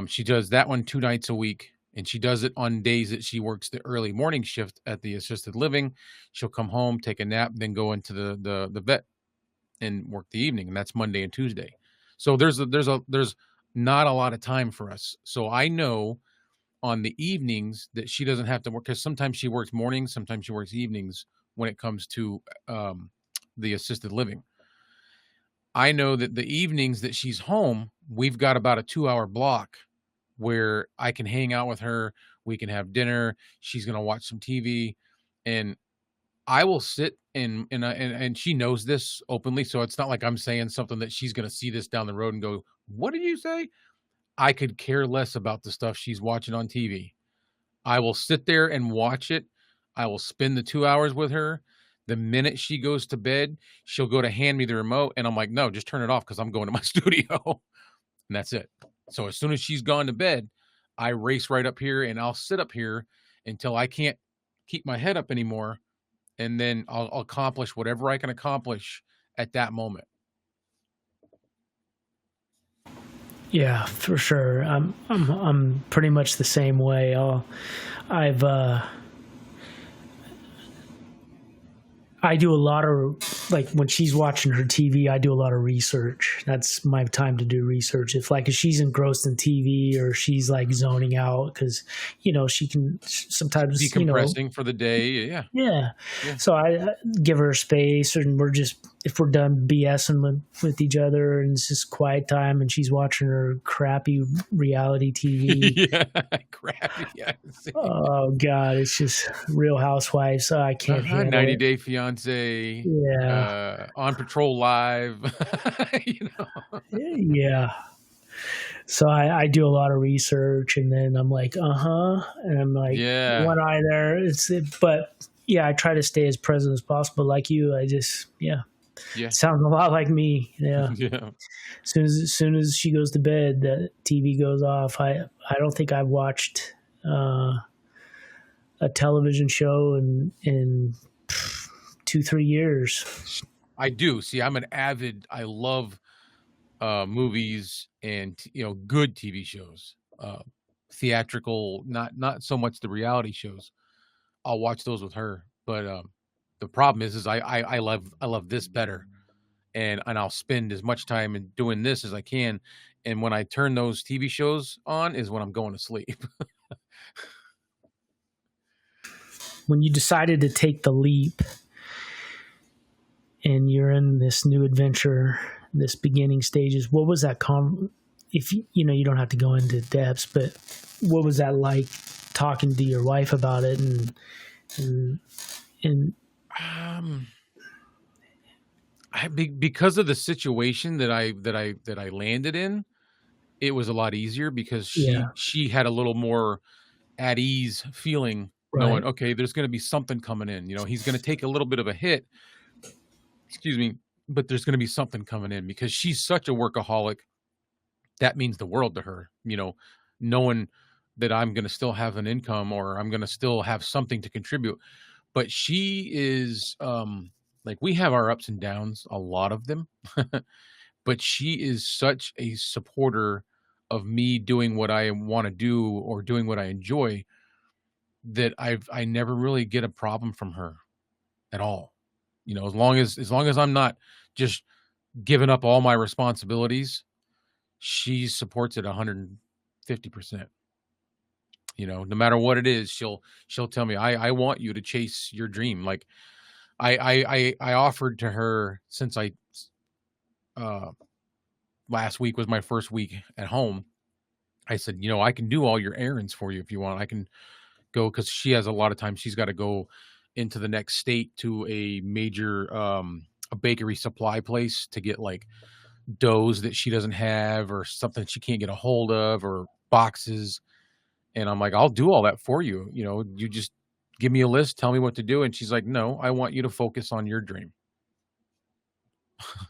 Speaker 2: She does that one 2 nights a week, and she does it on days that she works the early morning shift at the assisted living. She'll come home, take a nap, then go into the vet and work the evening, and that's Monday and Tuesday. So there's not a lot of time for us. So I know on the evenings that she doesn't have to work, because sometimes she works mornings, sometimes she works evenings when it comes to the assisted living. I know that the evenings that she's home, we've got about a 2-hour block where I can hang out with her. We can have dinner. She's going to watch some TV, and I will sit and she knows this openly. So it's not like I'm saying something that she's going to see this down the road and go, "What did you say?" I could care less about the stuff she's watching on TV. I will sit there and watch it. I will spend the 2 hours with her. The minute she goes to bed, she'll go to hand me the remote, and I'm like, "No, just turn it off because I'm going to my studio." And that's it. So as soon as she's gone to bed, I race right up here and I'll sit up here until I can't keep my head up anymore. And then I'll accomplish whatever I can accomplish at that moment.
Speaker 1: Yeah, for sure. I'm pretty much the same way. I've I do a lot of, like, when she's watching her TV, I do a lot of research. That's my time to do research. If she's engrossed in TV or she's like zoning out, because she can sometimes
Speaker 2: Decompressing for the day. Yeah.
Speaker 1: yeah.
Speaker 2: Yeah.
Speaker 1: So I give her space, and if we're done BSing with each other, and it's just quiet time, and she's watching her crappy reality TV.
Speaker 2: Yeah. Crappy. Yeah.
Speaker 1: Oh God, it's just Real Housewives. I can't handle
Speaker 2: 90
Speaker 1: it.
Speaker 2: Day Fiance.
Speaker 1: Yeah,
Speaker 2: On Patrol Live.
Speaker 1: yeah. So I do a lot of research, and then I'm like, and I'm like,
Speaker 2: Yeah.
Speaker 1: one eye there. But yeah, I try to stay as present as possible. Like you, I just, yeah.
Speaker 2: Yeah.
Speaker 1: Sounds a lot like me. Yeah.
Speaker 2: Yeah.
Speaker 1: As soon as she goes to bed, the TV goes off. I don't think I've watched uh, a television show in 2-3 years.
Speaker 2: I do. See, I'm an avid I love movies and good TV shows. Theatrical, not so much the reality shows. I'll watch those with her. But the problem is I love this better. And I'll spend as much time in doing this as I can. And when I turn those TV shows on is when I'm going to sleep.
Speaker 1: When you decided to take the leap and you're in this new adventure, this beginning stages, what was that if you don't have to go into depths, but what was that like talking to your wife about it and
Speaker 2: um because of the situation that I landed in, it was a lot easier because
Speaker 1: yeah,
Speaker 2: she had a little more at ease feeling, knowing,
Speaker 1: right,
Speaker 2: okay, there's going to be something coming in. He's going to take a little bit of a hit, excuse me, but there's going to be something coming in because she's such a workaholic. That means the world to her, knowing that I'm going to still have an income or I'm going to still have something to contribute. But she is, like, we have our ups and downs, a lot of them, but she is such a supporter of me doing what I want to do or doing what I enjoy that I never really get a problem from her at all. As long as I'm not just giving up all my responsibilities, she supports it 150%. No matter what it is, she'll tell me, I want you to chase your dream. Like I offered to her since uh last week was my first week at home. I said, I can do all your errands for you if you want. I can go because she has a lot of times she's got to go into the next state to a major a bakery supply place to get like doughs that she doesn't have or something she can't get a hold of or boxes. And I'm like, I'll do all that for you. You just give me a list, tell me what to do. And she's like, no, I want you to focus on your dream.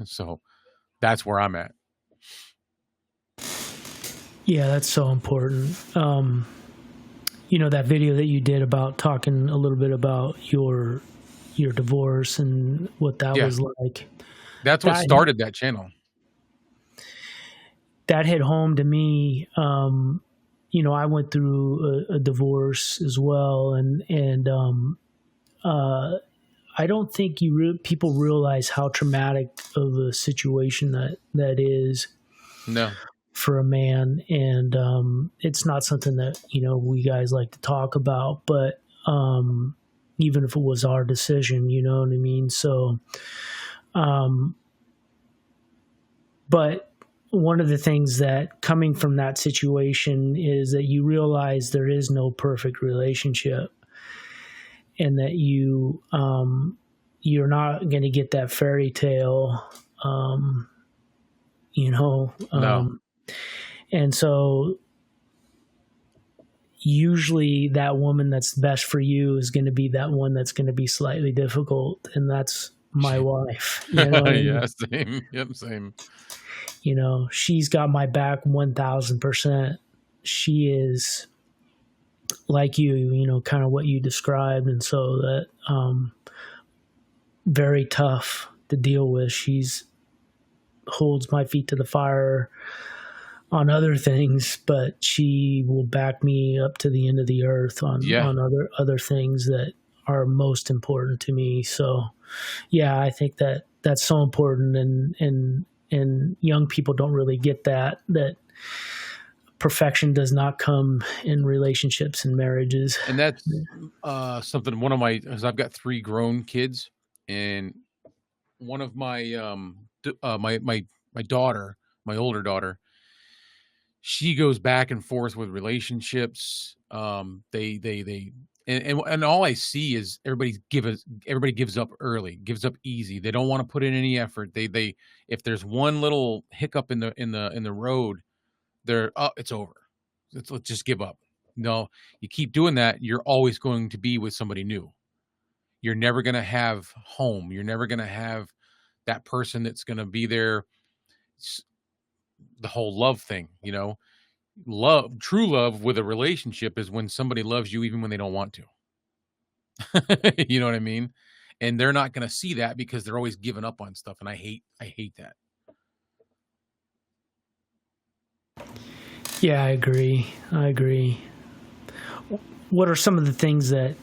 Speaker 2: So that's where I'm at.
Speaker 1: yeah, that's so important. That video that you did about talking a little bit about your divorce and what that
Speaker 2: Yeah.
Speaker 1: was like.
Speaker 2: That's what
Speaker 1: That
Speaker 2: started that channel.
Speaker 1: that hit home to me. I went through a divorce as well, and I don't think people realize how traumatic of a situation that is
Speaker 2: No.
Speaker 1: for a man, and it's not something that we guys like to talk about, but even if it was our decision, you know what I mean. So, um, but one of the things that coming from that situation is that you realize there is no perfect relationship, and that you're not going to get that fairy tale, you know.
Speaker 2: No.
Speaker 1: And so usually that woman that's best for you is going to be that one that's going to be slightly difficult, and that's my wife. You know what I mean?
Speaker 2: Yeah, same. Yep, same.
Speaker 1: She's got my back 1000%. She is like you, kind of what you described, and so that very tough to deal with. She's holds my feet to the fire on other things, but she will back me up to the end of the earth on
Speaker 2: Yeah.
Speaker 1: other things that are most important to me. So yeah, I think that's so important, and young people don't really get that perfection does not come in relationships and marriages.
Speaker 2: And that's something one of my because I've got 3 grown kids, and one of my my daughter, my older daughter, she goes back and forth with relationships. They and all I see is everybody gives up early, gives up easy. They don't want to put in any effort. They if there's one little hiccup in the road, it's over. Let's just give up. No, you keep doing that, you're always going to be with somebody new. You're never going to have home. You're never going to have that person that's going to be there. The whole love thing, true love with a relationship is when somebody loves you even when they don't want to. You know what I mean? And they're not going to see that because they're always giving up on stuff. And I hate that.
Speaker 1: Yeah, I agree. What are some of the things that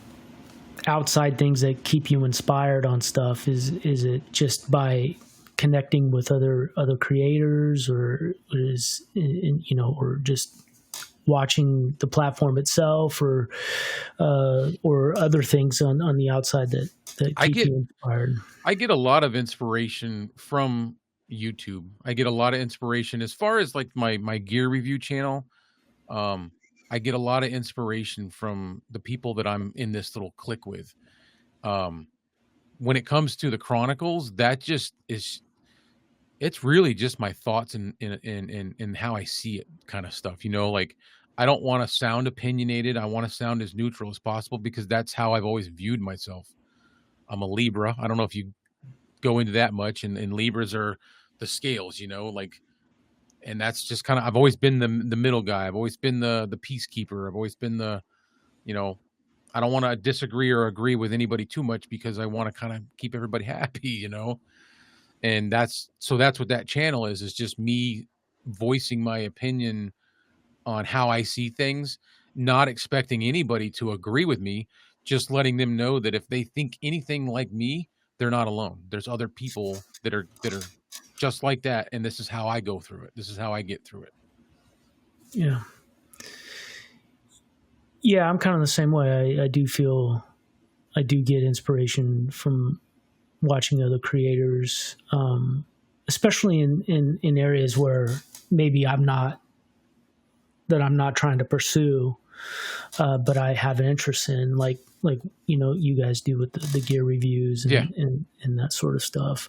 Speaker 1: outside things that keep you inspired on stuff? Is it just by connecting with other creators, or or just watching the platform itself, or other things on the outside that keep you inspired?
Speaker 2: I get a lot of inspiration from YouTube. I get a lot of inspiration as far as like my gear review channel. I get a lot of inspiration from the people that I'm in this little clique with. When it comes to the Chronicles, that just is, it's really just my thoughts and how I see it kind of stuff. Like, I don't want to sound opinionated. I want to sound as neutral as possible because that's how I've always viewed myself. I'm a Libra. I don't know if you go into that much, and Libras are the scales, like, and that's just kind of, I've always been the middle guy. I've always been the peacekeeper. I've always been the, I don't want to disagree or agree with anybody too much because I want to kind of keep everybody happy, and that's what that channel is just me voicing my opinion on how I see things, not expecting anybody to agree with me, just letting them know that if they think anything like me, they're not alone. There's other people that are just like that, and this is how I go through it. This is how I get through it.
Speaker 1: Yeah. Yeah, I'm kind of the same way. I do feel I do get inspiration from watching other creators, especially in areas where maybe I'm not trying to pursue, but I have an interest in, like you guys do with the gear reviews and that sort of stuff.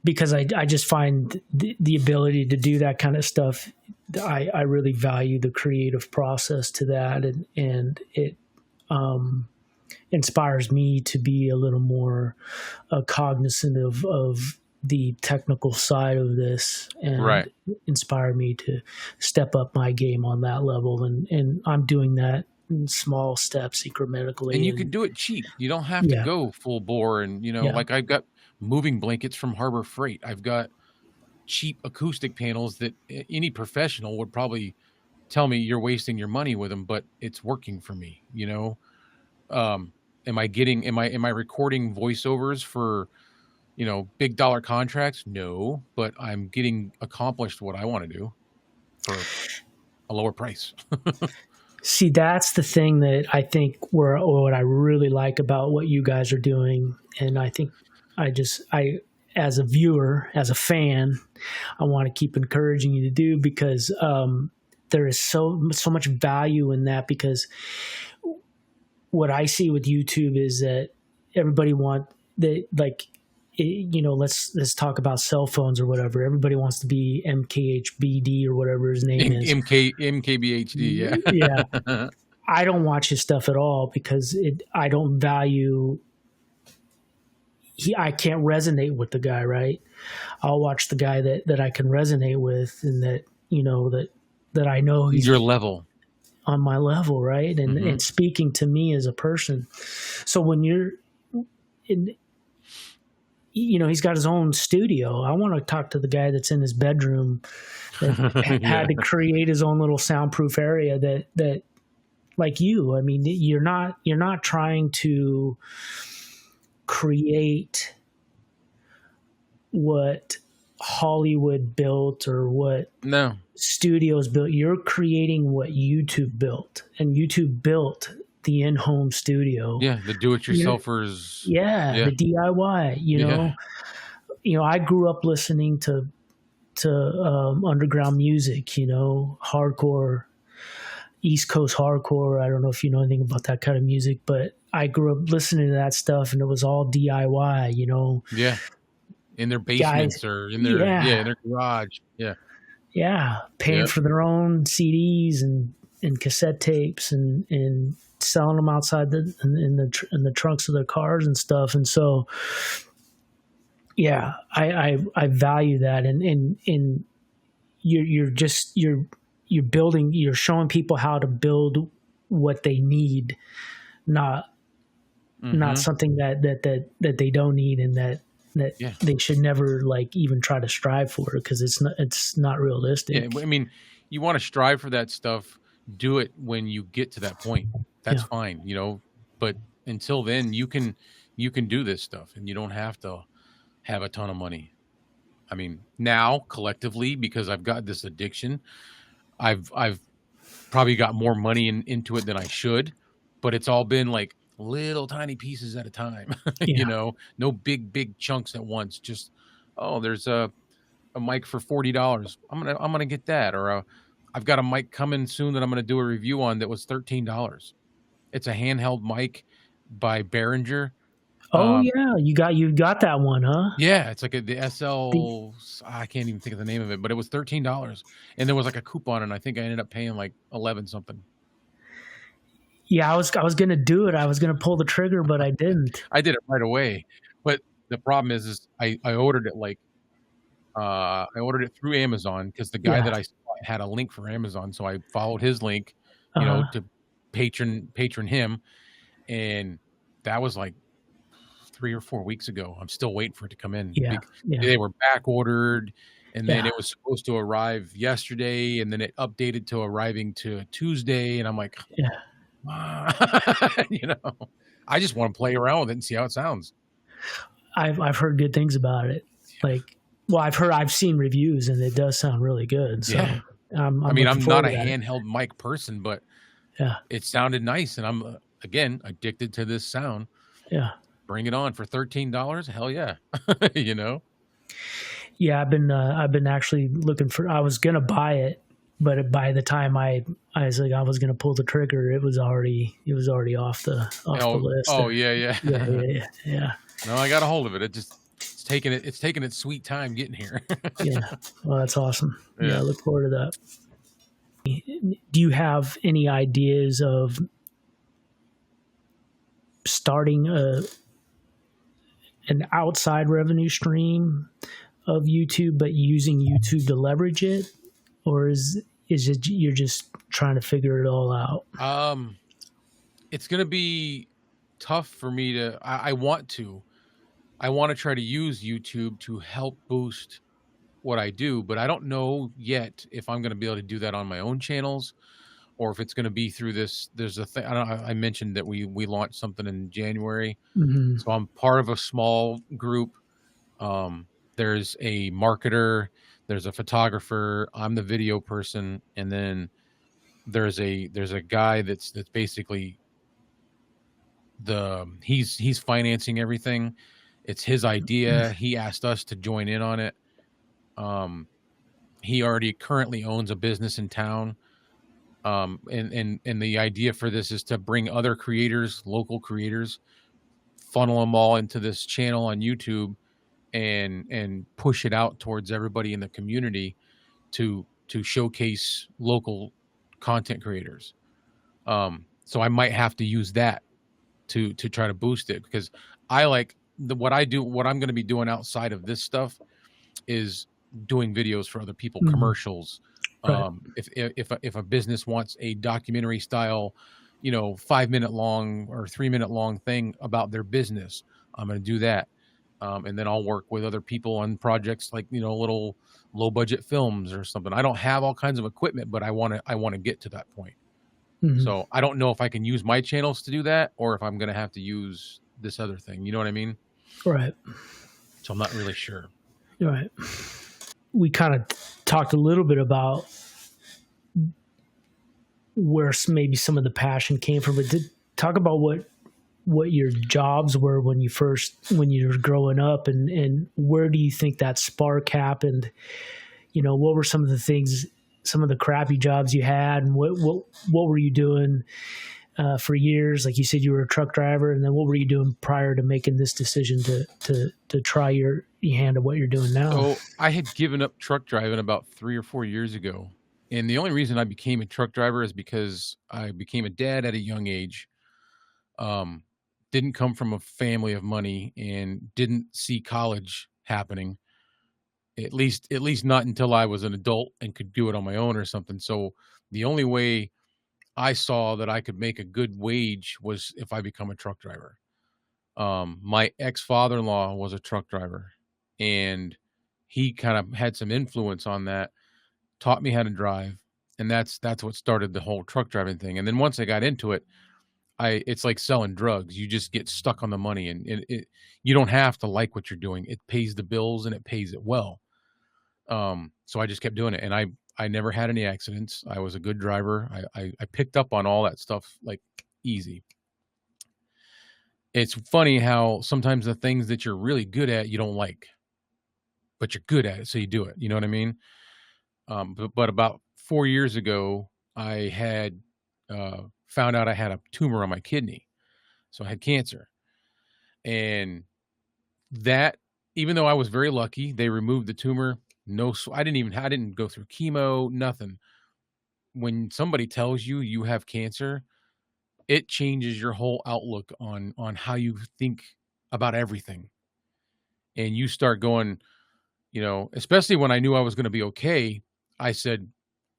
Speaker 1: Because I just find the ability to do that kind of stuff, I really value the creative process to that, and it inspires me to be a little more cognizant of the technical side of this, and inspire me to step up my game on that level. And I'm doing that in small steps incrementally.
Speaker 2: And you can do it cheap. You don't have to go full bore. And, like, I've got moving blankets from Harbor Freight. I've got cheap acoustic panels that any professional would probably tell me you're wasting your money with them, but it's working for me. Am I recording voiceovers for, big dollar contracts? No, but I'm getting accomplished what I want to do for a lower price.
Speaker 1: See, that's the thing that I think what I really like about what you guys are doing. And I think I, as a viewer, as a fan, I want to keep encouraging you to do, because there is so much value in that. Because what I see with YouTube is that everybody let's talk about cell phones or whatever. Everybody wants to be MKHBD or whatever his name is.
Speaker 2: MKBHD, yeah.
Speaker 1: Yeah. I don't watch his stuff at all because I don't value. I can't resonate with the guy, right? I'll watch the guy that I can resonate with, and that I know he's
Speaker 2: your level,
Speaker 1: on my level, right? And and speaking to me as a person. So when you're in, he's got his own studio. I want to talk to the guy that's in his bedroom that had to create his own little soundproof area that like you. I mean, you're not trying to create what Hollywood built or what studios built. You're creating what YouTube built, and YouTube built the in-home studio.
Speaker 2: Yeah, the do-it-yourselfers.
Speaker 1: The DIY. I grew up listening to underground music. Hardcore, East Coast hardcore. I don't know if you know anything about that kind of music, but I grew up listening to that stuff, and it was all DIY.
Speaker 2: Yeah, in their basements or in their in their garage.
Speaker 1: Yeah, paying for their own CDs and cassette tapes and selling them outside in the trunks of their cars and stuff. And so, yeah, I value that. And you're building, you're showing people how to build what they need, not
Speaker 2: Mm-hmm.
Speaker 1: something that they don't need, and that
Speaker 2: Yeah.
Speaker 1: they should never like even try to strive for, because it's not realistic.
Speaker 2: Yeah. I mean, you want to strive for that stuff. Do it when you get to that point. That's
Speaker 1: Yeah.
Speaker 2: fine, you know. But until then, you can do this stuff, and you don't have to have a ton of money. I mean, now collectively, because I've got this addiction, I've probably got more money into it than I should, but it's all been like little tiny pieces at a time. You
Speaker 1: Yeah.
Speaker 2: know, no big chunks at once. Just, oh, there's a mic for $40. I'm gonna get that. Or I've got a mic coming soon that I'm gonna do a review on that was $13. It's a handheld mic by Behringer.
Speaker 1: Oh
Speaker 2: Um,
Speaker 1: yeah, you got that one, huh?
Speaker 2: yeah, it's like the
Speaker 1: The-
Speaker 2: SL. I can't even think of the name of it, but it was $13, and there was like a coupon, and I think I ended up paying like 11 something.
Speaker 1: Yeah, I was gonna do it. I was gonna pull the trigger, but I didn't.
Speaker 2: I did it right away, but the problem is I ordered it like I ordered it through Amazon because the guy
Speaker 1: Yeah.
Speaker 2: that I saw had a link for Amazon, so I followed his link, you know,
Speaker 1: Uh,
Speaker 2: to patron him, and that was like 3 or 4 weeks ago. I'm still waiting for it to come in.
Speaker 1: yeah. Yeah.
Speaker 2: They were back ordered, and then
Speaker 1: Yeah.
Speaker 2: it was supposed to arrive yesterday, and then it updated to arriving to Tuesday, and I'm like,
Speaker 1: Yeah.
Speaker 2: you know, I just want to play around with it and see how it sounds.
Speaker 1: I've heard good things about it. Like, well, I've seen reviews, and it does sound really good. So
Speaker 2: Yeah.
Speaker 1: I'm
Speaker 2: I mean,
Speaker 1: looking
Speaker 2: I'm not
Speaker 1: forward
Speaker 2: a
Speaker 1: to that.
Speaker 2: handheld mic person, but
Speaker 1: Yeah.
Speaker 2: it sounded nice, and I'm again addicted to this sound.
Speaker 1: Yeah.
Speaker 2: Bring it on for $13. Hell yeah, you know.
Speaker 1: Yeah. I've been actually looking for. I was gonna buy it, but by the time I was like I was gonna pull the trigger, it was already off the list.
Speaker 2: Oh yeah.
Speaker 1: Yeah. Yeah. Yeah.
Speaker 2: No, I got a hold of it. It's taking its sweet time getting here.
Speaker 1: Yeah. Well, that's awesome. Yeah.
Speaker 2: Yeah.
Speaker 1: I look forward to that. Do you have any ideas of starting an outside revenue stream of YouTube, but using YouTube to leverage it, or is it you're just trying to figure it all out?
Speaker 2: It's gonna be tough for me to. I want to. I want to try to use YouTube to help boost what I do, but I don't know yet if I'm going to be able to do that on my own channels or if it's going to be through this. There's a thing I mentioned that we launched something in January,
Speaker 1: Mm-hmm.
Speaker 2: so I'm part of a small group. There's a marketer, there's a photographer, I'm the video person, and then there's a guy that's basically he's financing everything. It's his idea. He asked us to join in on it. He already currently owns a business in town. And the idea for this is to bring other creators, local creators, funnel them all into this channel on YouTube and push it out towards everybody in the community to showcase local content creators. So I might have to use that to try to boost it, because I like what I'm going to be doing outside of this stuff is doing videos for other people,
Speaker 1: Mhm.
Speaker 2: commercials.
Speaker 1: Right.
Speaker 2: If a business wants a documentary style, 5-minute long or 3-minute long thing about their business, I'm going to do that. And then I'll work with other people on projects like, little low budget films or something. I don't have all kinds of equipment, but I want to get to that point.
Speaker 1: Mhm.
Speaker 2: So I don't know if I can use my channels to do that or if I'm going to have to use this other thing. You know what I mean?
Speaker 1: Right.
Speaker 2: So I'm not really sure.
Speaker 1: Right. We kind of talked a little bit about where maybe some of the passion came from, but talk about what your jobs were when you were growing up, and where do you think that spark happened? What were some of the things, some of the crappy jobs you had, and what were you doing for years? Like you said, you were a truck driver, and then what were you doing prior to making this decision to try your hand at what you're doing now?
Speaker 2: So I had given up truck driving about 3 or 4 years ago. And the only reason I became a truck driver is because I became a dad at a young age. Um, didn't come from a family of money and didn't see college happening. At least not until I was an adult and could do it on my own or something. So the only way I saw that I could make a good wage was if I become a truck driver. My ex-father-in-law was a truck driver, and he kind of had some influence on that, taught me how to drive, and that's what started the whole truck driving thing. And then once I got into it, I it's like selling drugs. You just get stuck on the money, and you don't have to like what you're doing. It pays the bills and it pays it well. So I just kept doing it, and I never had any accidents. I was a good driver. I picked up on all that stuff like easy. It's funny how sometimes the things that you're really good at you don't like, but you're good at it, so you do it. You know what I mean? But about 4 years ago, I had found out I had a tumor on my kidney, so I had cancer, and that even though I was very lucky, they removed the tumor. No, I didn't go through chemo, nothing. When somebody tells you you have cancer, it changes your whole outlook on how you think about everything, and you start going, especially when I knew I was going to be okay. I said,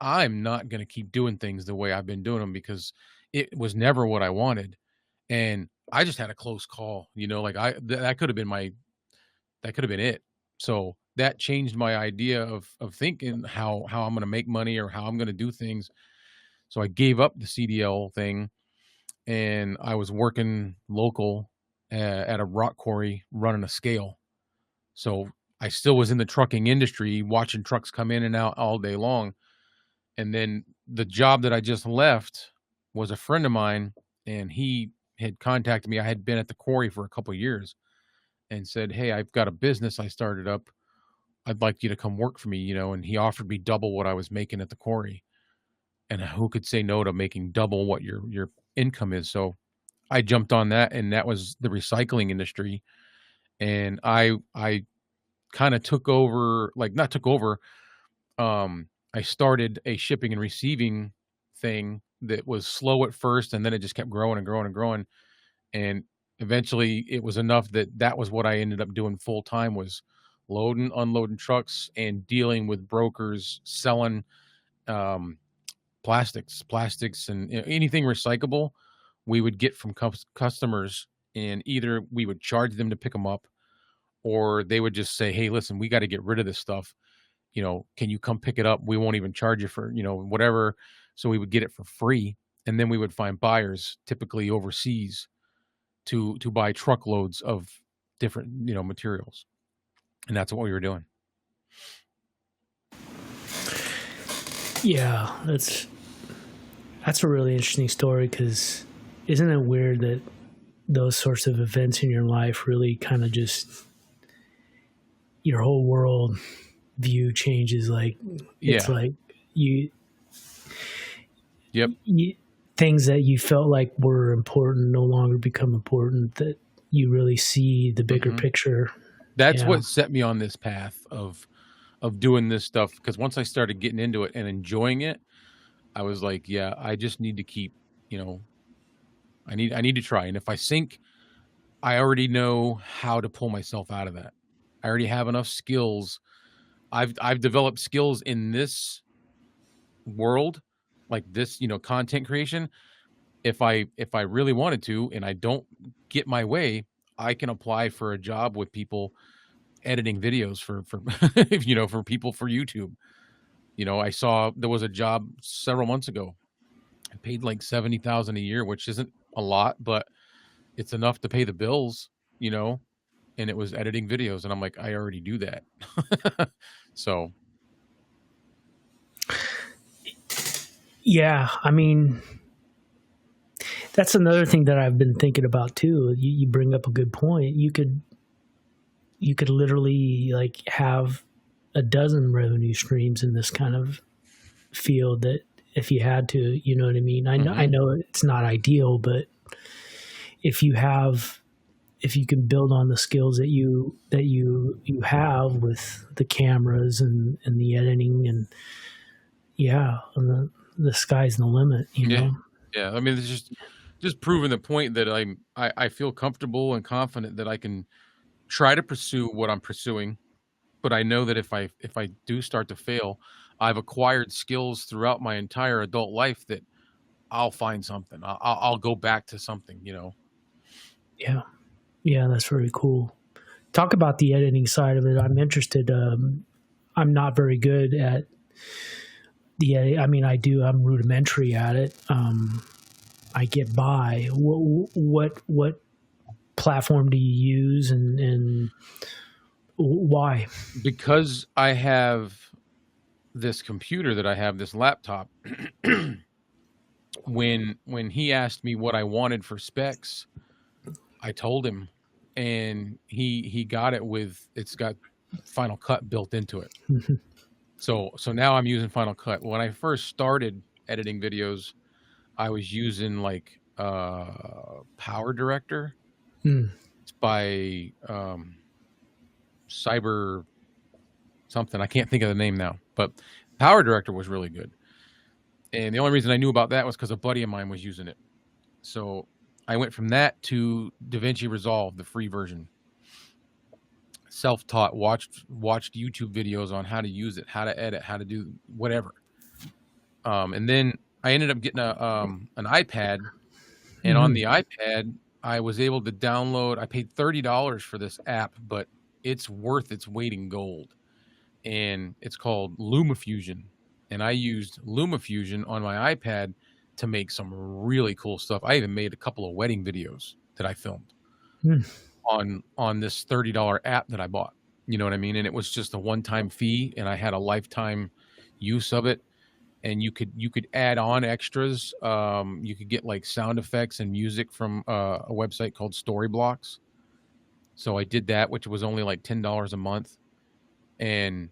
Speaker 2: I'm not going to keep doing things the way I've been doing them because it was never what I wanted. And I just had a close call, like that could have been that could have been it. So that changed my idea of thinking how I'm going to make money or how I'm going to do things. So I gave up the CDL thing, and I was working local at a rock quarry running a scale. So I still was in the trucking industry, watching trucks come in and out all day long. And then the job that I just left was a friend of mine, and he had contacted me. I had been at the quarry for a couple of years and said, "Hey, I've got a business I started up. I'd like you to come work for me," and he offered me double what I was making at the quarry. And who could say no to making double what your income is? So I jumped on that, and that was the recycling industry. And I kind of took over, like not took over. I started a shipping and receiving thing that was slow at first, and then it just kept growing and growing and growing. And eventually it was enough that was what I ended up doing full time, was loading, unloading trucks and dealing with brokers selling um, plastics and anything recyclable we would get from customers, and either we would charge them to pick them up, or they would just say, "Hey, listen, we got to get rid of this stuff. Can you come pick it up? We won't even charge you for, whatever." So we would get it for free. And then we would find buyers, typically overseas, to buy truckloads of different, materials. And that's what we were doing.
Speaker 1: Yeah, that's a really interesting story, because isn't it weird that those sorts of events in your life really kind of just, your whole world view changes? Like, it's
Speaker 2: Yeah.
Speaker 1: like you
Speaker 2: Yep.
Speaker 1: things that you felt like were important no longer become important, that you really see the bigger
Speaker 2: Mhm.
Speaker 1: picture.
Speaker 2: That's
Speaker 1: Yeah.
Speaker 2: what set me on this path of doing this stuff, because once I started getting into it and enjoying it, I was like, yeah, I just need to keep, you know, I need to try. And if I sink, I already know how to pull myself out of that. I already have enough skills. I've developed skills in this world, like this, content creation. If I really wanted to and I don't get my way, I can apply for a job with people editing videos for for people for YouTube. I saw there was a job several months ago. I paid like 70,000 a year, which isn't a lot, but it's enough to pay the bills, and it was editing videos, and I'm like, I already do that. So,
Speaker 1: Yeah, I mean, that's another thing that I've been thinking about too. You bring up a good point. You could literally like have a dozen revenue streams in this kind of field, that if you had to, you know what I mean? I
Speaker 2: mhm.
Speaker 1: know it's not ideal, but if you have, if you can build on the skills that you have with the cameras and the editing, and yeah, and the sky's the limit, you
Speaker 2: Yeah.
Speaker 1: know?
Speaker 2: Yeah. I mean, it's just proving the point that I feel comfortable and confident that I can try to pursue what I'm pursuing, but I know that if I do start to fail, I've acquired skills throughout my entire adult life that I'll find something. I'll go back to something, you know.
Speaker 1: Yeah. Yeah, that's very cool. Talk about the editing side of it. I'm interested. I'm not very good at the edit. I mean, I'm rudimentary at it. I get by. What platform do you use, and why?
Speaker 2: Because I have this computer that I have, this laptop, when he asked me what I wanted for specs, I told him, and he got it with it's got Final Cut built into it. So now I'm using Final Cut. When I first started editing videos, I was using like Power Director.
Speaker 1: Hmm.
Speaker 2: It's by Cyber something. I can't think of the name now, but Power Director was really good. And the only reason I knew about that was because a buddy of mine was using it. So I went from that to DaVinci Resolve, the free version. Self-taught, watched YouTube videos on how to use it, how to edit, how to do whatever. And then I ended up getting an iPad, and on the iPad, I was able to download. I paid $30 for this app, but it's worth its weight in gold. And it's called LumaFusion. And I used LumaFusion on my iPad to make some really cool stuff. I even made a couple of wedding videos that I filmed on this $30 app that I bought. You know what I mean? And it was just a one-time fee, and I had a lifetime use of it. And you could add on extras. You could get like sound effects and music from a website called Storyblocks. So I did that, which was only like $10 a month. And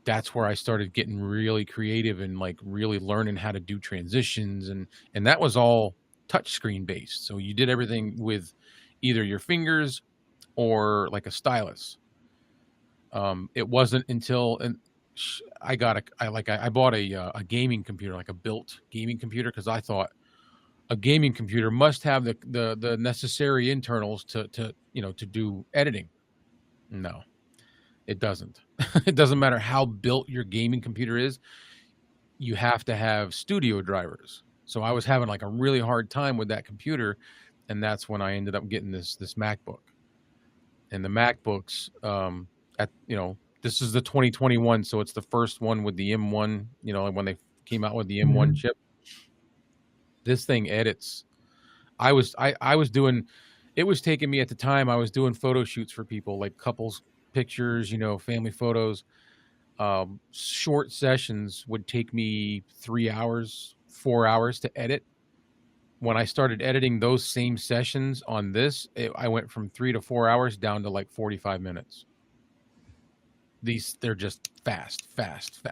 Speaker 2: that's where I started getting really creative and like really learning how to do transitions, and that was all touchscreen based. So you did everything with either your fingers or like a stylus. It wasn't until I bought a gaming computer, like a built gaming computer, because I thought a gaming computer must have the necessary internals to to do editing. No, it doesn't. It doesn't matter how built your gaming computer is. You have to have studio drivers. So I was having like a really hard time with that computer, and that's when I ended up getting this MacBook. And the MacBooks, this is the 2021, so it's the first one with the M1. When they came out with the M1 chip, this thing edits. I was doing. It was taking me at the time. I was doing photo shoots for people, like couples pictures, family photos. Short sessions would take me 3 hours, 4 hours to edit. When I started editing those same sessions on this, I went from 3 to 4 hours down to like 45 minutes. They're just fast,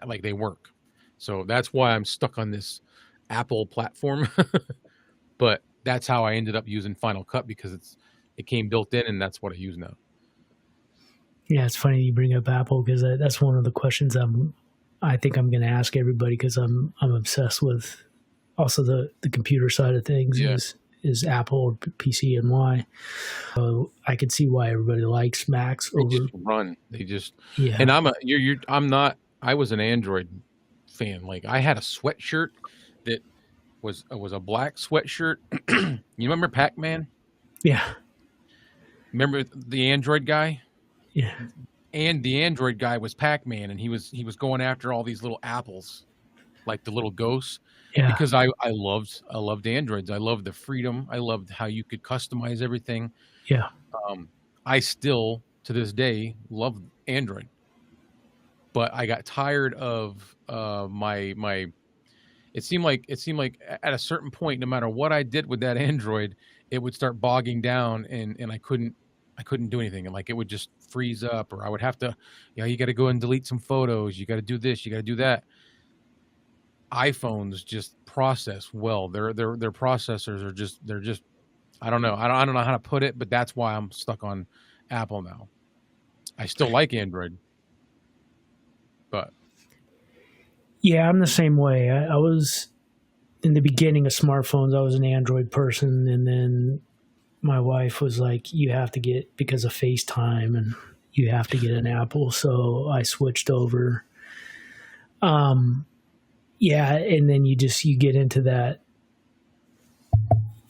Speaker 2: like they work. So that's why I'm stuck on this Apple platform. But that's how I ended up using Final Cut, because it came built in, and that's what I use now.
Speaker 1: Yeah, it's funny you bring up Apple, because that's one of the questions I think I'm going to ask everybody, because I'm obsessed with also the computer side of things.
Speaker 2: Yeah.
Speaker 1: Is Apple or PC, and why? So I can see why everybody likes Macs
Speaker 2: They
Speaker 1: over.
Speaker 2: just run. They just
Speaker 1: Yeah.
Speaker 2: And I'm not. I was an Android fan. Like I had a sweatshirt that was a black sweatshirt. You remember Pac-Man?
Speaker 1: Yeah.
Speaker 2: Remember the Android guy?
Speaker 1: Yeah.
Speaker 2: And the Android guy was Pac-Man, and he was going after all these little apples, like the little ghosts.
Speaker 1: Yeah.
Speaker 2: Because I loved Androids. I loved the freedom. I loved how you could customize everything.
Speaker 1: Yeah.
Speaker 2: I still to this day love Android, but I got tired of my. It seemed like at a certain point, no matter what I did with that Android, it would start bogging down, and I couldn't do anything. And like it would just freeze up, or I would have to, you got to go and delete some photos. You got to do this. You got to do that. iPhones just process well. Their processors are just I don't know. I don't know how to put it, but that's why I'm stuck on Apple now. I still like Android, but
Speaker 1: Yeah, I'm the same way. I was in the beginning of smartphones. I was an Android person, and then my wife was like, "You have to get because of FaceTime, and you have to get an Apple." So I switched over. Um, yeah, and then you get into that,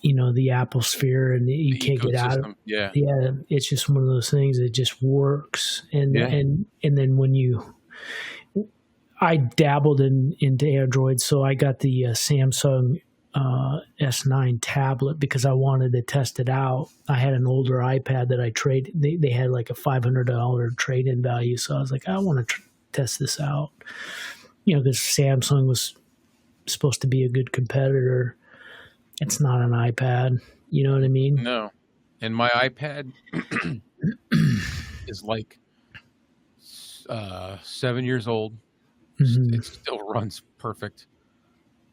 Speaker 1: the Apple sphere, and you
Speaker 2: The
Speaker 1: can't get out of.
Speaker 2: ecosystem. Yeah.
Speaker 1: Yeah, it's just one of those things that just works, and
Speaker 2: Yeah.
Speaker 1: and then when I dabbled into Android, so I got the Samsung S9 tablet because I wanted to test it out. I had an older iPad that I traded. They had like a $500 trade in value, so I was like, I want to test this out. Because Samsung was supposed to be a good competitor. It's not an iPad. You know what I mean?
Speaker 2: No. And my iPad is like 7 years old.
Speaker 1: Hmm.
Speaker 2: It still runs perfect.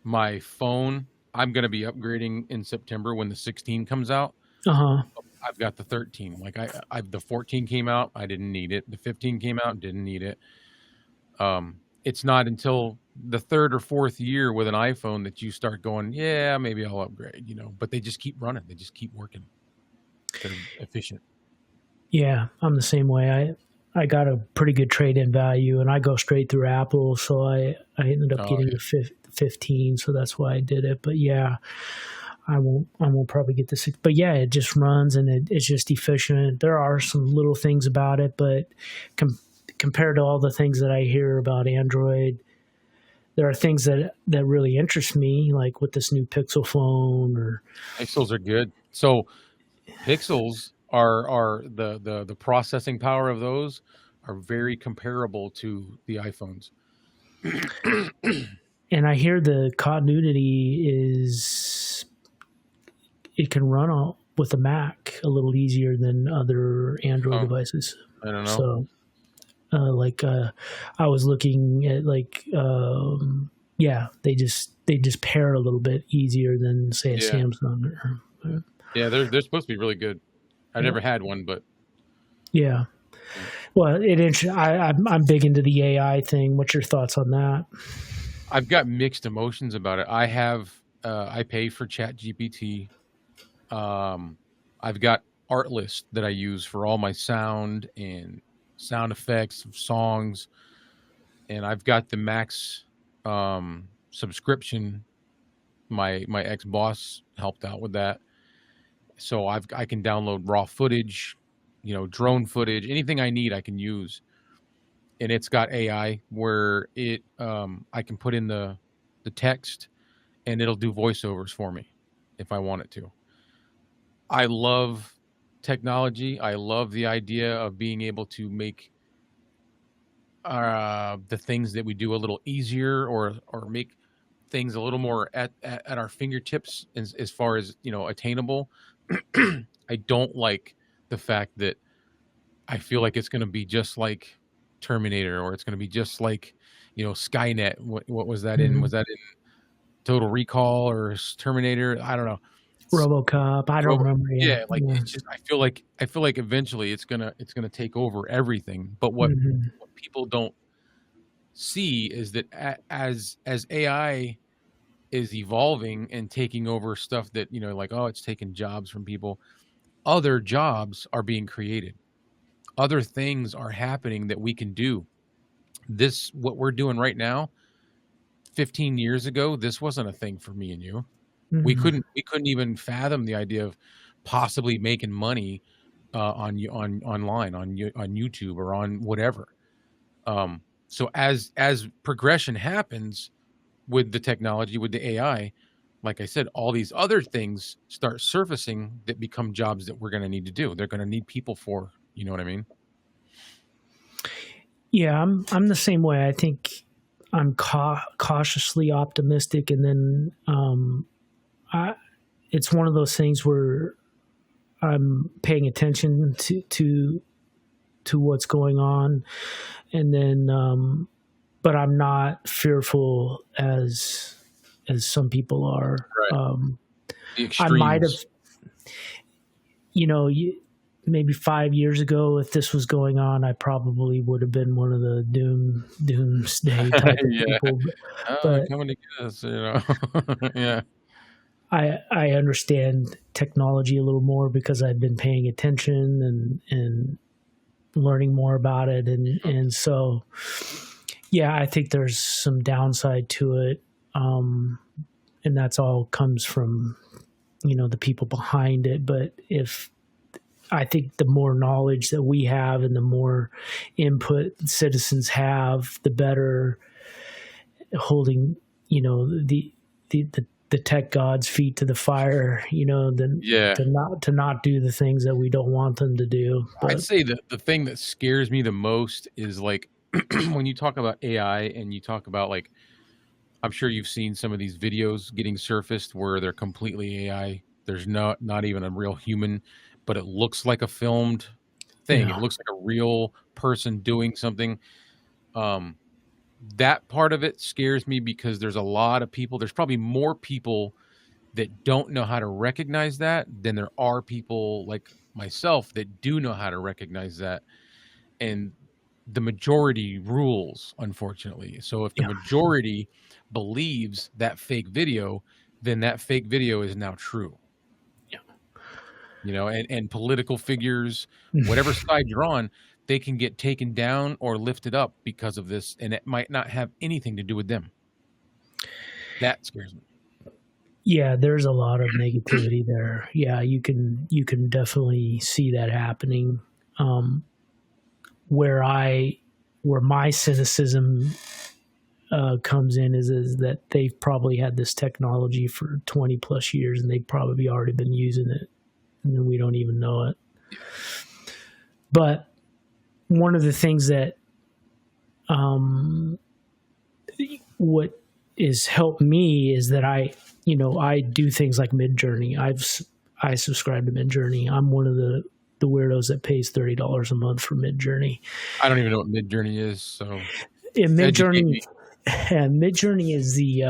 Speaker 2: My phone, I'm going to be upgrading in September when the 16 comes out.
Speaker 1: Uh huh.
Speaker 2: I've got the 13. Like the 14 came out, I didn't need it. The 15 came out, didn't need it. It's not until the third or fourth year with an iPhone that you start going, yeah, maybe I'll upgrade, but they just keep running. They just keep working. They're efficient.
Speaker 1: Yeah, I'm the same way. I got a pretty good trade in value, and I go straight through Apple, so I ended up
Speaker 2: Oh,
Speaker 1: getting
Speaker 2: yeah.
Speaker 1: the 15, so that's why I did it. But yeah, I won't probably get the 6. But yeah, it just runs, and it's just efficient. There are some little things about it, but compared to all the things that I hear about Android, there are things that really interest me, like with this new Pixel phone or.
Speaker 2: Pixels are good. So Pixels are the processing power of those are very comparable to the iPhones.
Speaker 1: And I hear the continuity is it can run with a Mac a little easier than other Android
Speaker 2: Oh,
Speaker 1: devices.
Speaker 2: I don't know.
Speaker 1: So, I was looking at yeah, they just pair a little bit easier than say a
Speaker 2: Yeah.
Speaker 1: Samsung.
Speaker 2: Yeah, they're supposed to be really good. I've
Speaker 1: Yeah,
Speaker 2: never had one, but
Speaker 1: yeah. Well, I'm big into the AI thing. What's your thoughts on that?
Speaker 2: I've got mixed emotions about it. I pay for Chat GPT. Um, I've got Artlist that I use for all my sound and sound effects of songs, and I've got the Max subscription. My ex boss helped out with that, so I can download raw footage, drone footage, anything I need I can use, and it's got AI where I can put in the text and it'll do voiceovers for me if I want it to. I love technology. I love the idea of being able to make the things that we do a little easier, or make things a little more at our fingertips as far as attainable. I don't like the fact that I feel like it's going to be just like Terminator, or it's going to be just like Skynet. What was that in?
Speaker 1: Mhm.
Speaker 2: Was that in Total Recall or Terminator? I don't know. It's
Speaker 1: RoboCop. I don't
Speaker 2: Robo
Speaker 1: remember. Yeah,
Speaker 2: Yeah, like,
Speaker 1: yeah.
Speaker 2: it's just I feel like eventually it's gonna take over everything, but
Speaker 1: Hmm.
Speaker 2: what people don't see is that as AI is evolving and taking over stuff that, like, oh, it's taking jobs from people, other jobs are being created. Other things are happening that we can do. What we're doing right now, 15 years ago, this wasn't a thing for me and you. We
Speaker 1: Hmm.
Speaker 2: couldn't even fathom the idea of possibly making money online on YouTube or on whatever. So as progression happens with the technology, with the AI, like I said, all these other things start surfacing that become jobs that we're going to need to do. They're going to need people for. You know what I mean?
Speaker 1: Yeah, I'm the same way. I think I'm cautiously optimistic, and then I, it's one of those things where I'm paying attention to what's going on, and then but I'm not fearful as some people are.
Speaker 2: Right. The
Speaker 1: I might have,
Speaker 2: extremes.
Speaker 1: you know, maybe 5 years ago, if this was going on, I probably would have been one of the doomsday type of
Speaker 2: Yeah.
Speaker 1: people.
Speaker 2: Oh, they're
Speaker 1: But
Speaker 2: coming to get us, Yeah.
Speaker 1: I understand technology a little more because I've been paying attention and learning more about it, and so yeah, I think there's some downside to it, and that's all comes from the people behind it. But if I think the more knowledge that we have and the more input citizens have, the better holding the tech gods' feet to the fire, than
Speaker 2: Yeah.
Speaker 1: to not do the things that we don't want them to do.
Speaker 2: I'd
Speaker 1: But
Speaker 2: say the thing that scares me the most is, like, when you talk about AI and you talk about, like, I'm sure you've seen some of these videos getting surfaced where they're completely AI. There's not even a real human, but it looks like a filmed thing. It
Speaker 1: yeah,
Speaker 2: looks like a real person doing something. Um, that part of it scares me because there's a lot of people. There's probably more people that don't know how to recognize that than there are people like myself that do know how to recognize that. And the majority rules, unfortunately. So if the
Speaker 1: yeah,
Speaker 2: majority believes that fake video, then that fake video is now true.
Speaker 1: yeah.
Speaker 2: And political figures, whatever side you're on, they can get taken down or lifted up because of this, and it might not have anything to do with them. That scares me.
Speaker 1: Yeah, there's a lot of negativity there. Yeah, you can definitely see that happening. Um, where my cynicism comes in is that they've probably had this technology for 20 plus years and they've probably already been using it, and then we don't even know it. But one of the things that what has helped me is that I do things like Midjourney. I subscribe to Midjourney. I'm one of the weirdos that pays $30 a month for Midjourney.
Speaker 2: I don't even know what Midjourney is, so
Speaker 1: And
Speaker 2: educate
Speaker 1: Midjourney
Speaker 2: me.
Speaker 1: and Midjourney is the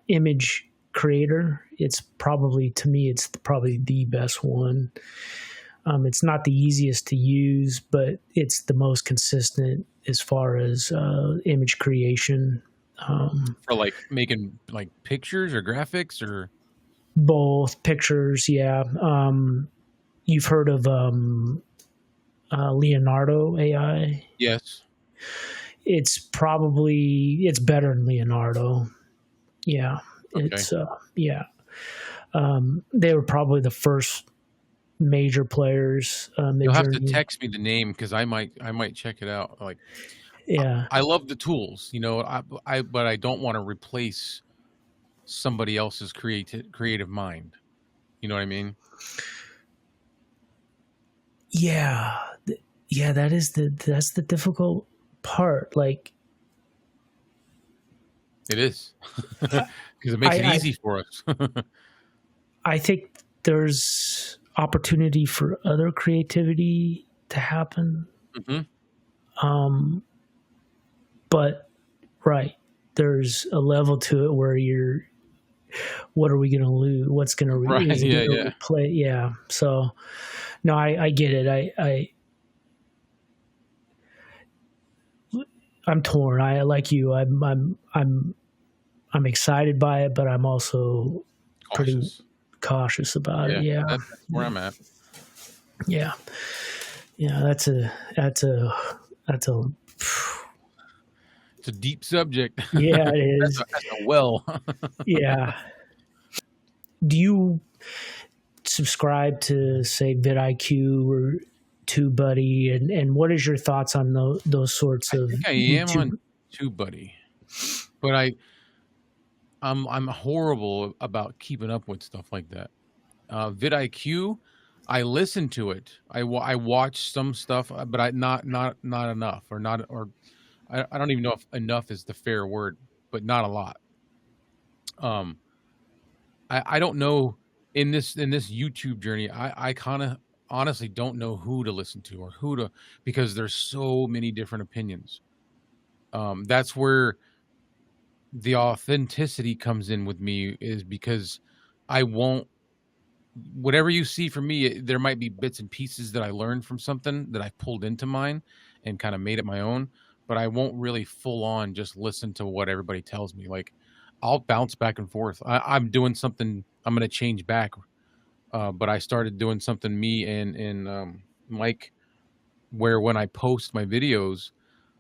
Speaker 1: image creator. It's probably, to me, it's probably the best one. It's not the easiest to use, but it's the most consistent as far as image creation.
Speaker 2: For, like, making, like, pictures or graphics or
Speaker 1: Both pictures, yeah. You've heard of Leonardo AI?
Speaker 2: yes.
Speaker 1: It's better than Leonardo. Yeah,
Speaker 2: Okay.
Speaker 1: it's yeah. They were probably the first major players.
Speaker 2: You'll have to
Speaker 1: Midjourney,
Speaker 2: text me the name because I might check it out. Like, I,
Speaker 1: yeah,
Speaker 2: I love the tools, but I don't want to replace somebody else's creative mind. You know what I mean?
Speaker 1: yeah, yeah. That's the difficult part. Like,
Speaker 2: It is
Speaker 1: I
Speaker 2: because it makes it
Speaker 1: I
Speaker 2: easy for us.
Speaker 1: I think there's opportunity for other creativity to happen.
Speaker 2: Hmm.
Speaker 1: Um, but right, there's a level to it where what are we going to lose? What's going to
Speaker 2: Right?
Speaker 1: is it
Speaker 2: Yeah,
Speaker 1: going to
Speaker 2: yeah.
Speaker 1: replay? Yeah. So no, I get it. I'm torn. I like you. I'm excited by it, but I'm also pretty
Speaker 2: Cautious.
Speaker 1: cautious about it.
Speaker 2: Yeah,
Speaker 1: Yeah.
Speaker 2: that's where I'm at.
Speaker 1: Yeah. Yeah. That's a
Speaker 2: It's a deep subject.
Speaker 1: yeah, it
Speaker 2: That's
Speaker 1: is.
Speaker 2: a well.
Speaker 1: Yeah. Do you subscribe to, say, vidIQ or TubeBuddy, and what is your thoughts on those sorts
Speaker 2: I
Speaker 1: of
Speaker 2: think I am on
Speaker 1: YouTube?
Speaker 2: TubeBuddy, but I'm horrible about keeping up with stuff like that. vidIQ, I listen to it. I watch some stuff, but not enough, or not, or I don't even know if enough is the fair word, but not a lot. Um, I don't know, in this YouTube journey. I kind of honestly don't know who to listen to or who to, because there's so many different opinions. That's where the authenticity comes in with me, is because I won't whatever you see from me, there might be bits and pieces that I learned from something that I pulled into mine and kind of made it my own, but I won't really full on just listen to what everybody tells me. Like I'll bounce back and forth. I'm doing something, I'm going to change back. But I started doing something, me and Mike, where when I post my videos,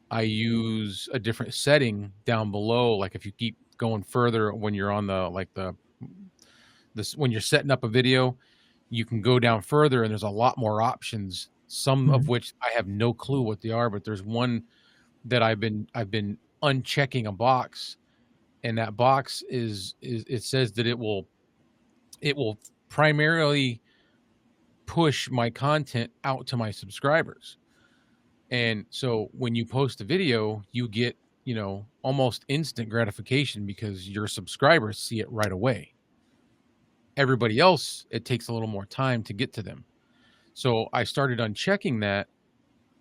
Speaker 2: I use a different setting down below. Like if you keep going further when you're on the like the this when you're setting up a video, you can go down further and there's a lot more options. Some of
Speaker 1: Mhm.
Speaker 2: which I have no clue what they are, but there's one that I've been unchecking a box, and that box is it says that it will primarily push my content out to my subscribers. And so when you post a video, you get, almost instant gratification because your subscribers see it right away. Everybody else, it takes a little more time to get to them. So I started unchecking that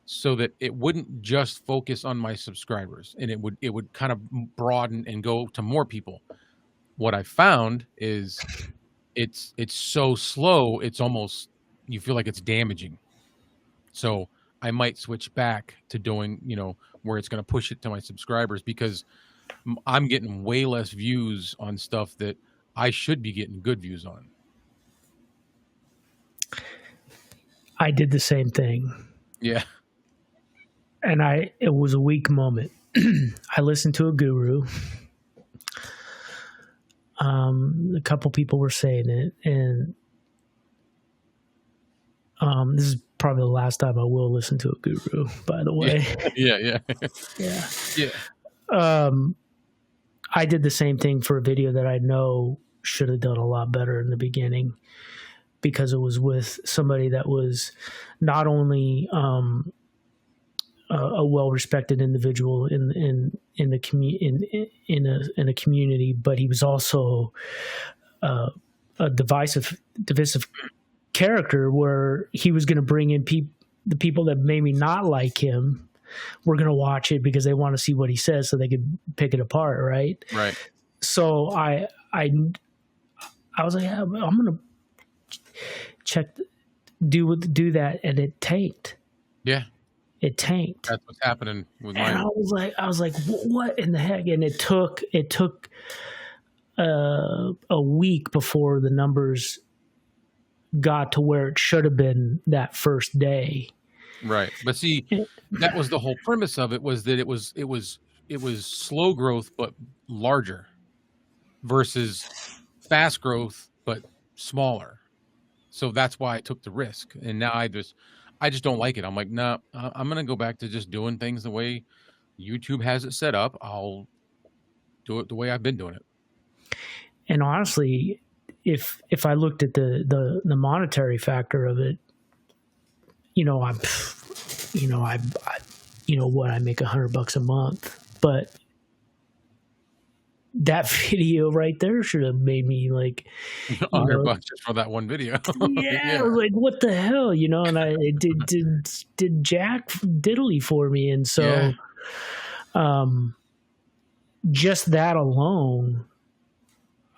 Speaker 2: so that it wouldn't just focus on my subscribers, and it would kind of broaden and go to more people. What I found is it's so slow, it's almost, you feel like it's damaging. So I might switch back to doing, where it's going to push it to my subscribers, because I'm getting way less views on stuff that I should be getting good views on.
Speaker 1: I did the same thing,
Speaker 2: Yeah.
Speaker 1: and it was a weak moment. I listened to a guru. A couple people were saying it, and this is probably the last time I will listen to a guru, by the way.
Speaker 2: Yeah. Yeah.
Speaker 1: Yeah.
Speaker 2: Yeah.
Speaker 1: I did the same thing for a video that I know should have done a lot better in the beginning, because it was with somebody that was not only a well-respected individual in a community, but he was also a divisive character, where he was going to bring in the people that maybe not like him were going to watch it because they want to see what he says so they could pick it apart, right?
Speaker 2: Right.
Speaker 1: So I was like, yeah, I'm going to do that, and it tanked.
Speaker 2: Yeah.
Speaker 1: It tanked.
Speaker 2: That's what's happening with
Speaker 1: And
Speaker 2: mine.
Speaker 1: I was like, what in the heck? And it took a week before the numbers got to where it should have been that first day.
Speaker 2: Right. But see, that was the whole premise of it, was that it was slow growth but larger versus fast growth but smaller. So that's why I took the risk. And now I just don't like it. I'm like, nah, I'm going to go back to just doing things the way YouTube has it set up. I'll do it the way I've been doing it.
Speaker 1: And honestly, if I looked at the monetary factor of it, I make $100 a month, but that video right there should have made me like
Speaker 2: $100 just for that one video.
Speaker 1: yeah, I was like, what the hell, and it did jack diddly for me, and so just that alone,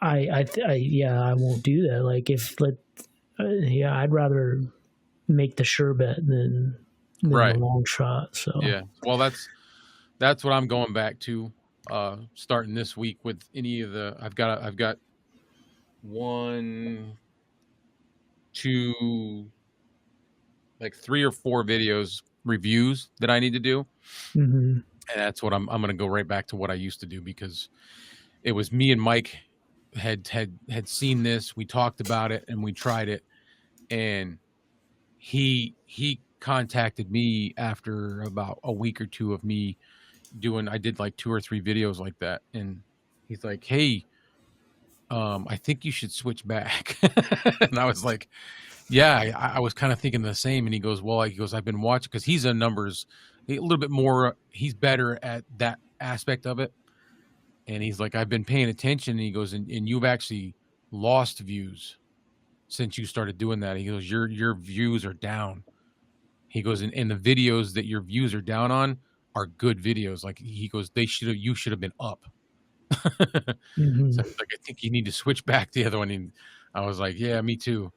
Speaker 1: I won't do that. Like I'd rather make the sure bet than
Speaker 2: Right.
Speaker 1: a long shot. So
Speaker 2: Yeah. Well, that's what I'm going back to, starting this week with any of the, I've got 1, 2, like 3 or 4 videos, reviews that I need to do.
Speaker 1: Mm-hmm.
Speaker 2: And that's what I'm going to go right back to what I used to do, because it was me and Mike had seen this. We talked about it and we tried it, and he contacted me after about a week or two of me I did like 2 or 3 videos like that, and he's like, hey, I think you should switch back. And I was like, yeah, I was kind of thinking the same. And he goes, well, I've been watching, because he's a numbers, a little bit more, he's better at that aspect of it. And he's like, I've been paying attention. And he goes, and you've actually lost views since you started doing that. He goes, your views are down. He goes, and the videos that your views are down on are good videos. Like, he goes, you should have been up.
Speaker 1: Mm-hmm.
Speaker 2: So like, I think you need to switch back the other one. And I was like, yeah, me too.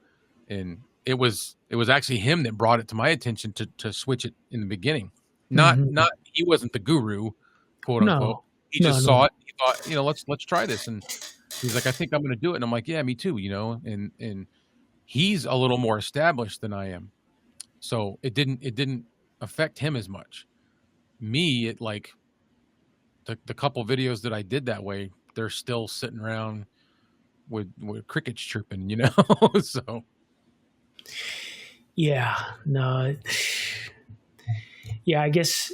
Speaker 2: And it was actually him that brought it to my attention to switch it in the beginning. Not
Speaker 1: Hmm.
Speaker 2: not he wasn't the guru, quote unquote.
Speaker 1: No,
Speaker 2: He
Speaker 1: no,
Speaker 2: just
Speaker 1: no.
Speaker 2: saw it. He thought, let's try this. And he's like, I think I'm gonna do it. And I'm like, yeah, me too, and he's a little more established than I am. So it didn't affect him as much. Me, it like the couple videos that I did that way, they're still sitting around with crickets chirping. So
Speaker 1: Yeah, no. Yeah, I guess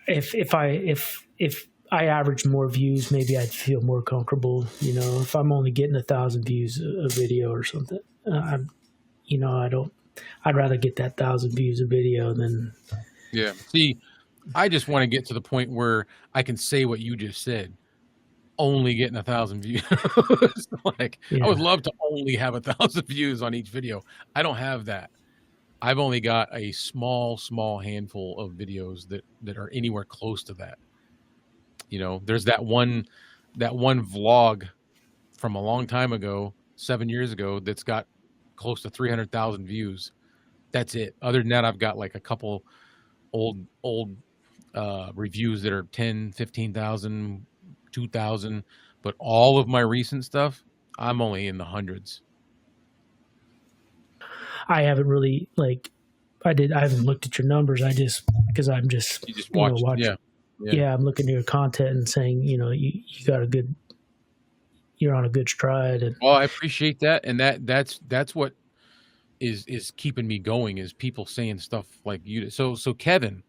Speaker 1: if I average more views, maybe I'd feel more comfortable. If I'm only getting 1,000 views a video or something, I'm, I don't. I'd rather get that 1,000 views a video than.
Speaker 2: yeah. See, I just want to get to the point where I can say what you just said. Only getting 1,000 views. Like, I would
Speaker 1: Yeah.
Speaker 2: love to only have 1,000 views on each video. I don't have that. I've only got a small handful of videos that are anywhere close to that. There's that one vlog from a long time ago, 7 years ago, that's got close to 300,000 views. That's it. Other than that, I've got like a couple old reviews that are 10, 15,000, 2,000, but all of my recent stuff, I'm only in the hundreds.
Speaker 1: I haven't really I haven't looked at your numbers. I just because I'm just
Speaker 2: You just watch,
Speaker 1: watch.
Speaker 2: yeah, yeah,
Speaker 1: Yeah, I'm looking at your content and saying you got a good, you're on a good stride. And
Speaker 2: well, I appreciate that, and that's what is keeping me going, is people saying stuff like you did. So Kevin,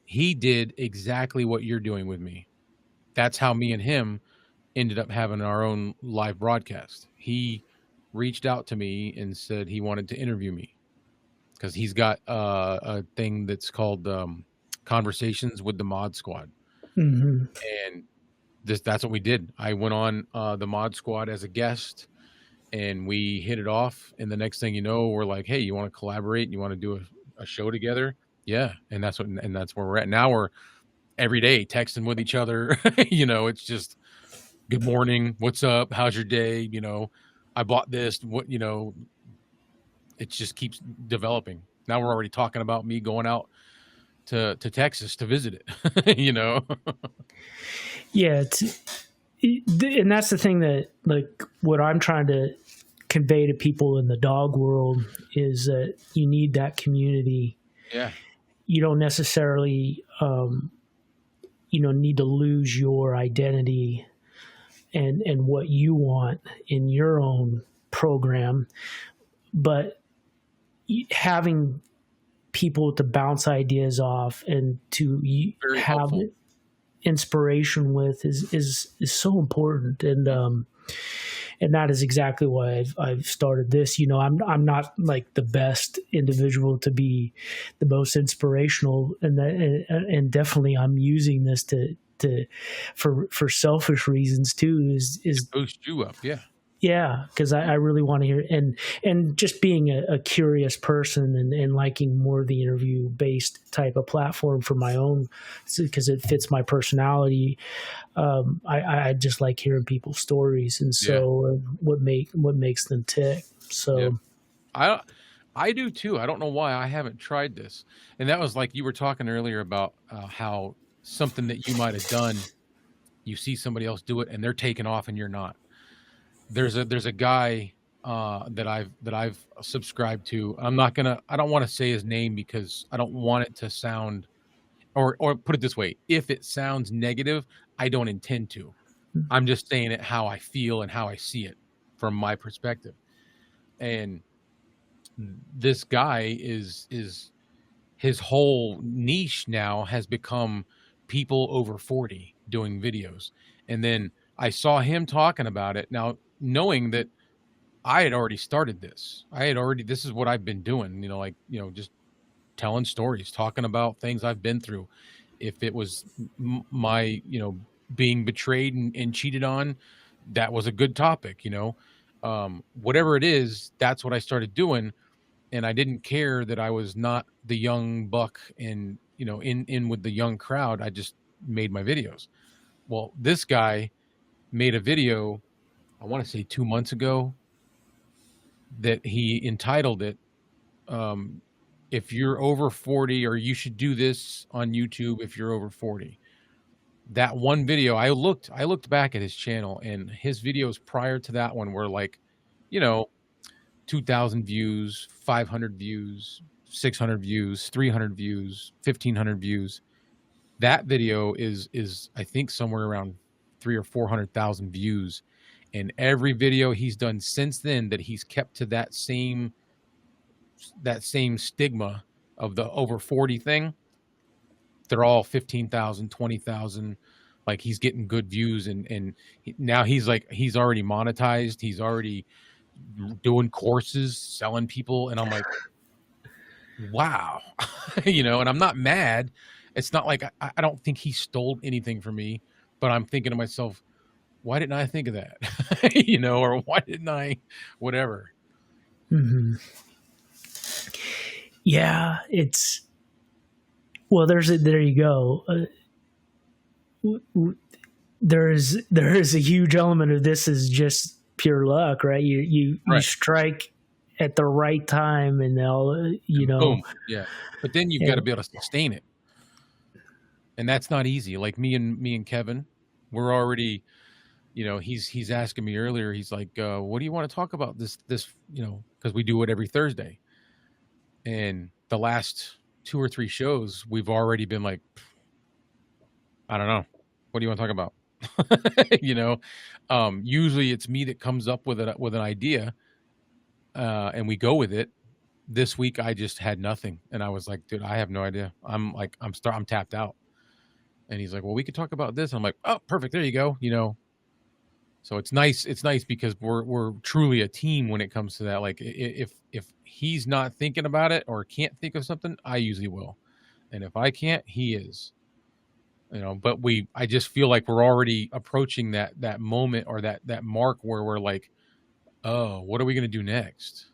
Speaker 2: he did exactly what you're doing with me. That's how me and him ended up having our own live broadcast. He reached out to me and said he wanted to interview me because he's got a thing that's called Conversations with the Mod Squad,
Speaker 1: hmm
Speaker 2: and that's what we did. I went on the Mod Squad as a guest, and we hit it off. And the next thing you know, we're like, hey, you want to collaborate? You want to do a show together? Yeah, and that's where we're at now. We're every day texting with each other. It's just good morning, what's up, how's your day? I bought this. It just keeps developing. Now we're already talking about me going out to Texas to visit it.
Speaker 1: yeah, and that's the thing that what I'm trying to convey to people in the dog world is that you need that community.
Speaker 2: Yeah,
Speaker 1: You don't necessarily need to lose your identity and what you want in your own program, but having people to bounce ideas off and to
Speaker 2: very
Speaker 1: have
Speaker 2: helpful.
Speaker 1: inspiration with is so important. And that is exactly why I've started this. I'm not like the best individual to be the most inspirational, and definitely I'm using this for selfish reasons too. Is
Speaker 2: Boost you up, yeah.
Speaker 1: Yeah, because I really want to hear, and just being a curious person, and liking more of the interview based type of platform for my own, because it fits my personality. I just like hearing people's stories, and
Speaker 2: Yeah,
Speaker 1: so what makes them tick.
Speaker 2: yeah.
Speaker 1: So
Speaker 2: I do too. I don't know why I haven't tried this. And that was like you were talking earlier about how something that you might have done, you see somebody else do it and they're taking off and you're not. There's a guy that I've subscribed to. I don't want to say his name because I don't want it to sound, or put it this way, if it sounds negative, I don't intend to. I'm just saying it how I feel and how I see it from my perspective. And this guy is his whole niche now has become people over 40 doing videos. And then I saw him talking about it, now knowing that I had already started this. This is what I've been doing, just telling stories, talking about things I've been through. If it was my, being betrayed and cheated on, that was a good topic. Whatever it is, that's what I started doing. And I didn't care that I was not the young buck and, in with the young crowd. I just made my videos. Well, this guy made a video, I want to say 2 months ago, that he entitled it, um, if you're over 40, or you should do this on YouTube if you're over 40. That one video, I looked back at his channel, and his videos prior to that one were like, you know, 2,000 views, 500 views, 600 views, 300 views, 1,500 views. That video is I think somewhere around 3 or 400,000 views, and every video he's done since then that he's kept to that same stigma of the over 40 thing, they're all 15,000, 20,000. Like, he's getting good views, and now he's like, he's already monetized, he's already doing courses, selling people, and I'm like, wow. And I'm not mad. It's not like I don't think he stole anything from me, but I'm thinking to myself, why didn't I think of that? Or why didn't I, whatever.
Speaker 1: Hmm. Yeah, it's well. There you go. There is a huge element of this is just pure luck, right? You
Speaker 2: Right.
Speaker 1: strike at the right time, and they'll
Speaker 2: Boom. Yeah. But then you've got to
Speaker 1: and
Speaker 2: be able to sustain it. And that's not easy. Like me and Kevin, we're already, he's asking me earlier, he's like, what do you want to talk about this, because we do it every Thursday. And the last 2 or 3 shows, we've already been like, I don't know. What do you want to talk about? Usually it's me that comes up with an idea, and we go with it. This week I just had nothing, and I was like, dude, I have no idea. I'm tapped out. And he's like, well, we could talk about this. I'm like, oh, perfect. There you go. So it's nice. It's nice because we're truly a team when it comes to that. Like, if he's not thinking about it or can't think of something, I usually will. And if I can't, he is. But I just feel like we're already approaching that moment, or that mark where we're like, oh, what are we going to do next?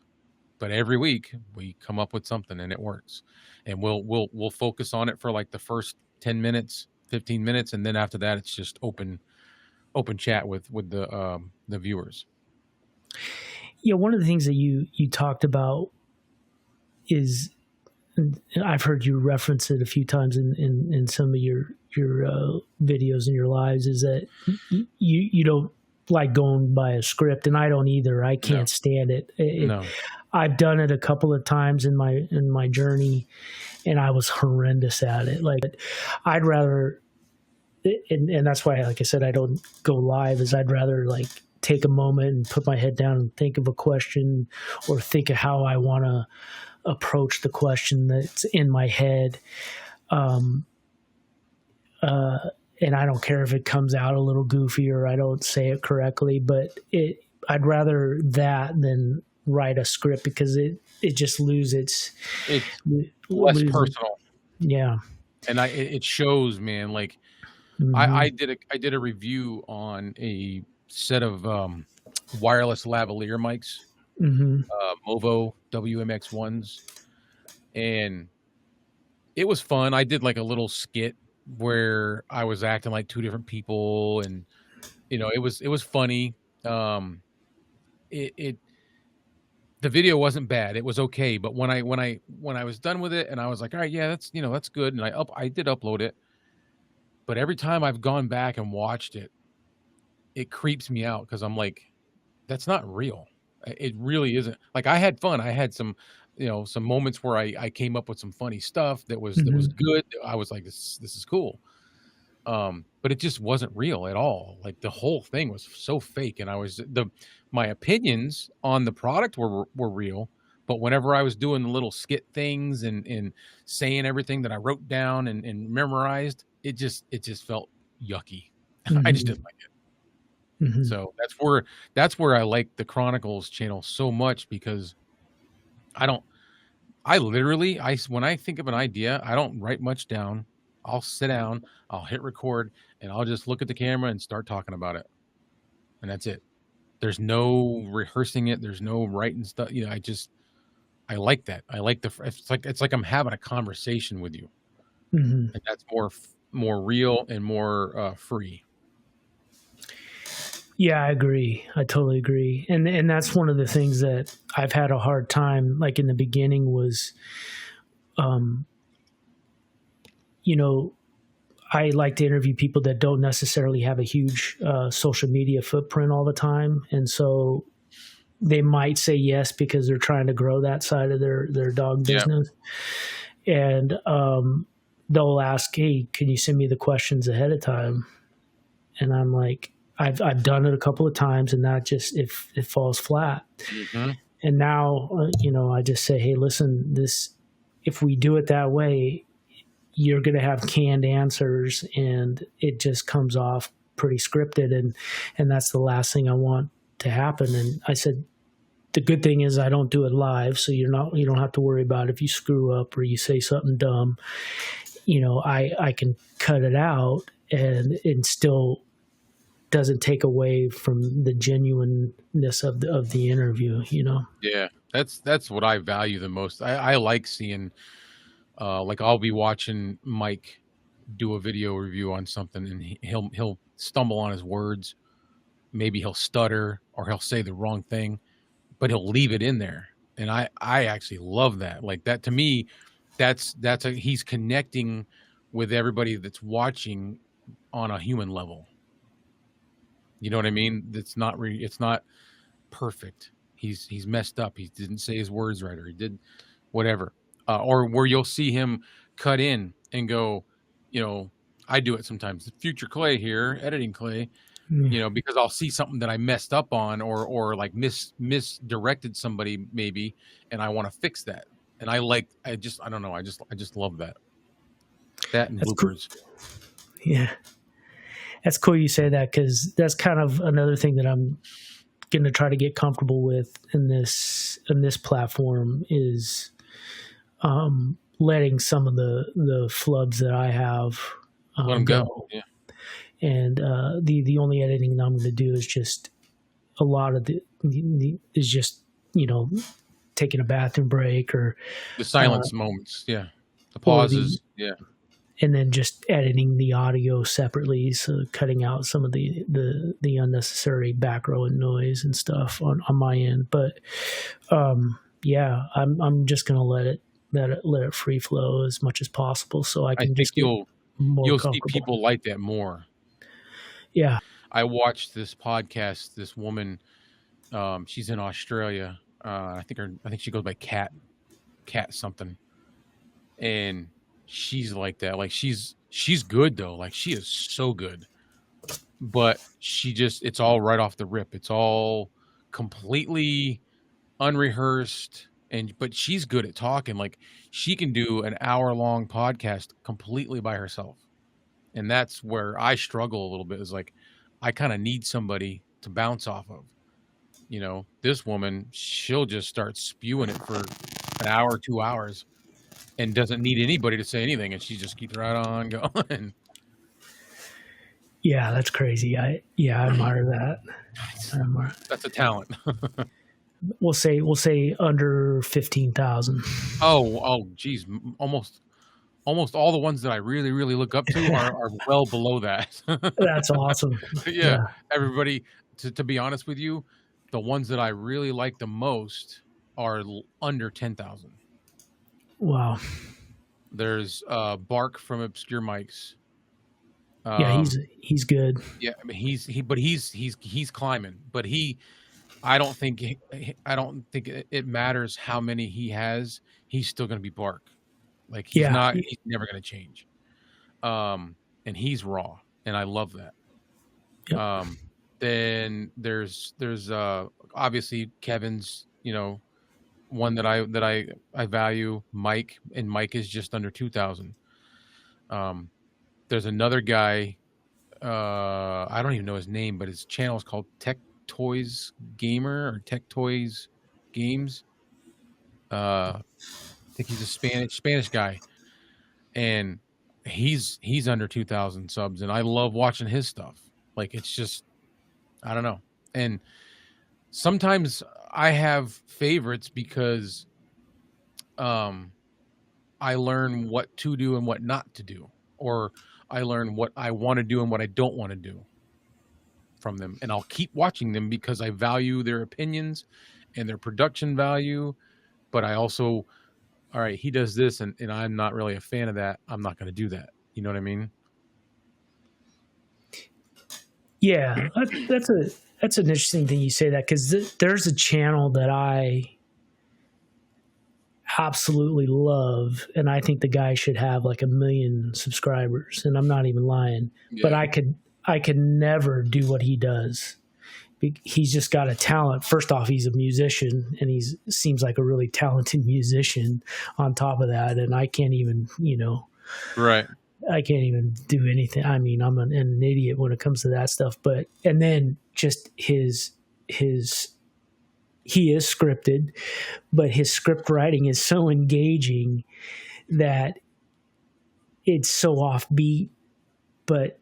Speaker 2: But every week we come up with something, and it works. And we'll focus on it for like the first 10 minutes, 15 minutes, and then after that it's just open chat with the viewers.
Speaker 1: Yeah, one of the things that you talked about is, and I've heard you reference it a few times in some of your videos and your lives, is that you don't like going by a script, and I don't either. I can't
Speaker 2: No.
Speaker 1: stand it.
Speaker 2: No.
Speaker 1: I've done it a couple of times in my journey, and I was horrendous at it. Like, I'd rather, and that's why, like I said, I don't go live. Is I'd rather like take a moment and put my head down and think of a question, or think of how I want to approach the question that's in my head. And I don't care if it comes out a little goofy or I don't say it correctly, but I'd rather that than write a script, because it just loses
Speaker 2: It's less
Speaker 1: loses.
Speaker 2: personal,
Speaker 1: Yeah.
Speaker 2: and it shows, man. Like,
Speaker 1: Mhm.
Speaker 2: I did a review on a set of wireless lavalier mics,
Speaker 1: Mhm.
Speaker 2: Movo WMX1s, and it was fun. I did like a little skit where I was acting like 2 different people, and it was funny. It The video wasn't bad. It was okay, but when I was done with it, and I was like, all right, yeah, that's good, and I did upload it, but every time I've gone back and watched it, it creeps me out, because I'm like, that's not real. It really isn't. Like, I had fun. I had some moments where I came up with some funny stuff that was
Speaker 1: Mhm.
Speaker 2: good. I was like, this is cool. But it just wasn't real at all. Like, the whole thing was so fake, and my opinions on the product were real, but whenever I was doing the little skit things and saying everything that I wrote down and memorized, it just felt yucky. I just
Speaker 1: Mhm.
Speaker 2: didn't like it.
Speaker 1: Mhm.
Speaker 2: So that's where I like the Chronicles channel so much, because I don't I literally when I think of an idea, I don't write much down. I'll sit down, I'll hit record, and I'll just look at the camera and start talking about it. And that's it. There's no rehearsing it, there's no writing stuff. I like that. I like it's like I'm having a conversation with you.
Speaker 1: Mhm.
Speaker 2: And that's more real and more free.
Speaker 1: Yeah, I agree. I totally agree. And that's one of the things that I've had a hard time, like in the beginning, was, um, you know, I like to interview people that don't necessarily have a huge social media footprint all the time, and so they might say yes because they're trying to grow that side of their dog
Speaker 2: Yeah.
Speaker 1: business, and they'll ask, "Hey, can you send me the questions ahead of time?" And I'm like, I've done it a couple of times, and that just it falls flat.
Speaker 2: Hmm.
Speaker 1: And now, I just say, hey, listen, this if we do it that way, you're going to have canned answers, and it just comes off pretty scripted, and that's the last thing I want to happen. And I said, the good thing is I don't do it live, so you don't have to worry about if you screw up or you say something dumb. I can cut it out, and still doesn't take away from the genuineness of the interview.
Speaker 2: Yeah, that's what I value the most. I like seeing, like I'll be watching Mike do a video review on something, and he'll stumble on his words. Maybe he'll stutter or he'll say the wrong thing, but he'll leave it in there. And I actually love that. Like that to me, he's connecting with everybody that's watching on a human level. You know what I mean? It's not perfect. He's messed up. He didn't say his words right, or he did whatever. Or where you'll see him cut in and go, you know, I do it sometimes. Future Clay here, editing Clay, because I'll see something that I messed up on, or like misdirected somebody maybe, and I want to fix that. And I don't know, I just love that. That and
Speaker 1: That's cool.
Speaker 2: bloopers.
Speaker 1: Yeah, that's cool you say that, because that's kind of another thing that I'm going to try to get comfortable with in this platform is letting some of the flubs that I have
Speaker 2: Let them go.
Speaker 1: go.
Speaker 2: Yeah.
Speaker 1: And the only editing that I'm going to do is just a lot of is just taking a bathroom break, or
Speaker 2: The silence moments. Yeah. The
Speaker 1: or
Speaker 2: pauses. Yeah.
Speaker 1: and then just editing the audio separately, so cutting out some of the unnecessary background noise and stuff on my end. But yeah, I'm just gonna let it free flow as much as possible, so I
Speaker 2: I
Speaker 1: can
Speaker 2: think
Speaker 1: just get more
Speaker 2: you'll see
Speaker 1: comfortable.
Speaker 2: people like that more.
Speaker 1: Yeah.
Speaker 2: I watched this podcast. This woman, she's in Australia. I think she goes by Cat something, and she's like that. Like she's good though. Like she is so good, but it's all right off the rip. It's all completely unrehearsed, but she's good at talking. Like she can do an hour-long podcast completely by herself. And that's where I struggle a little bit, is like I kind of need somebody to bounce off of. This woman, she'll just start spewing it for an hour, 2 hours, and doesn't need anybody to say anything, and she just keeps right on going.
Speaker 1: Yeah, that's crazy. I admire that. I admire.
Speaker 2: That's a talent.
Speaker 1: We'll say under 15,000.
Speaker 2: Geez, almost all the ones that I really, really look up to are well below that.
Speaker 1: That's awesome.
Speaker 2: Yeah,
Speaker 1: Yeah.
Speaker 2: everybody. To be honest with you, the ones that I really like the most are under 10,000.
Speaker 1: Wow.
Speaker 2: There's Bark from Obscure Mics.
Speaker 1: Yeah, he's good.
Speaker 2: Yeah, I mean he's climbing, but I don't think it matters how many he has. He's still going to be Bark. Like he's
Speaker 1: Yeah.
Speaker 2: not. He's never going to change. And he's raw, and I love that.
Speaker 1: Yep.
Speaker 2: Then there's obviously Kevin's, one that I value, Mike, and Mike is just under 2,000. There's another guy, I don't even know his name, but his channel is called Tech Toys Gamer or Tech Toys Games. I think he's a Spanish guy, and he's under 2,000 subs, and I love watching his stuff. Like it's just, I don't know. And sometimes I have favorites because I learn what to do and what not to do, or I learn what I want to do and what I don't want to do. from them, and I'll keep watching them because I value their opinions and their production value. But I also, all right, he does this, and I'm not really a fan of that. I'm not going to do that. You know what I mean?
Speaker 1: Yeah, that's an interesting thing you say that, because there's a channel that I absolutely love, and I think the guy should have like 1 million subscribers, and I'm not even lying. But
Speaker 2: Yeah.
Speaker 1: I could never do what he does. He's just got a talent. First off, he's a musician, and he seems like a really talented musician on top of that, and I can't even,
Speaker 2: Right.
Speaker 1: I can't even do anything. I mean, I'm an idiot when it comes to that stuff. But and then just his he is scripted, but his script writing is so engaging that it's so offbeat, but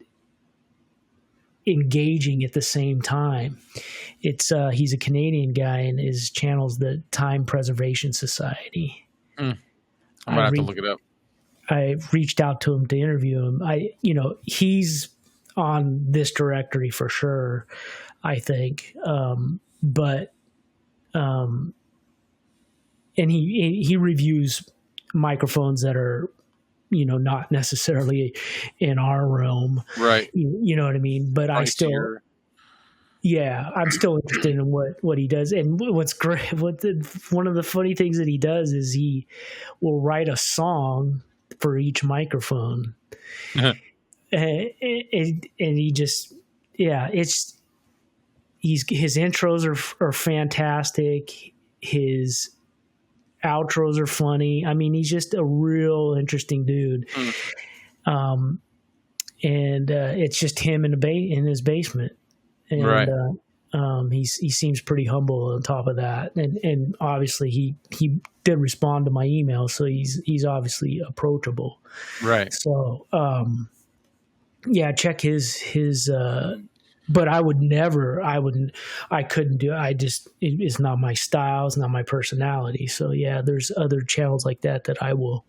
Speaker 1: engaging at the same time. It's he's a Canadian guy, and his channel's the Time Preservation Society.
Speaker 2: I'm gonna have to look it up.
Speaker 1: I reached out to him to interview him. He's on this directory for sure, I think. And he reviews microphones that are, not necessarily in our realm.
Speaker 2: Right.
Speaker 1: You know what I mean? But I still, I'm still interested in what he does. And what's great, one of the funny things that he does is he will write a song for each microphone. and he just, his intros are fantastic. His outros are funny. I mean, he's just a real interesting dude. And it's just him in his basement. And,
Speaker 2: right.
Speaker 1: He seems pretty humble on top of that, and obviously he did respond to my email, so he's obviously approachable.
Speaker 2: Right.
Speaker 1: So check his. But I couldn't do it. It's not my style. It's not my personality. So there's other channels like that I will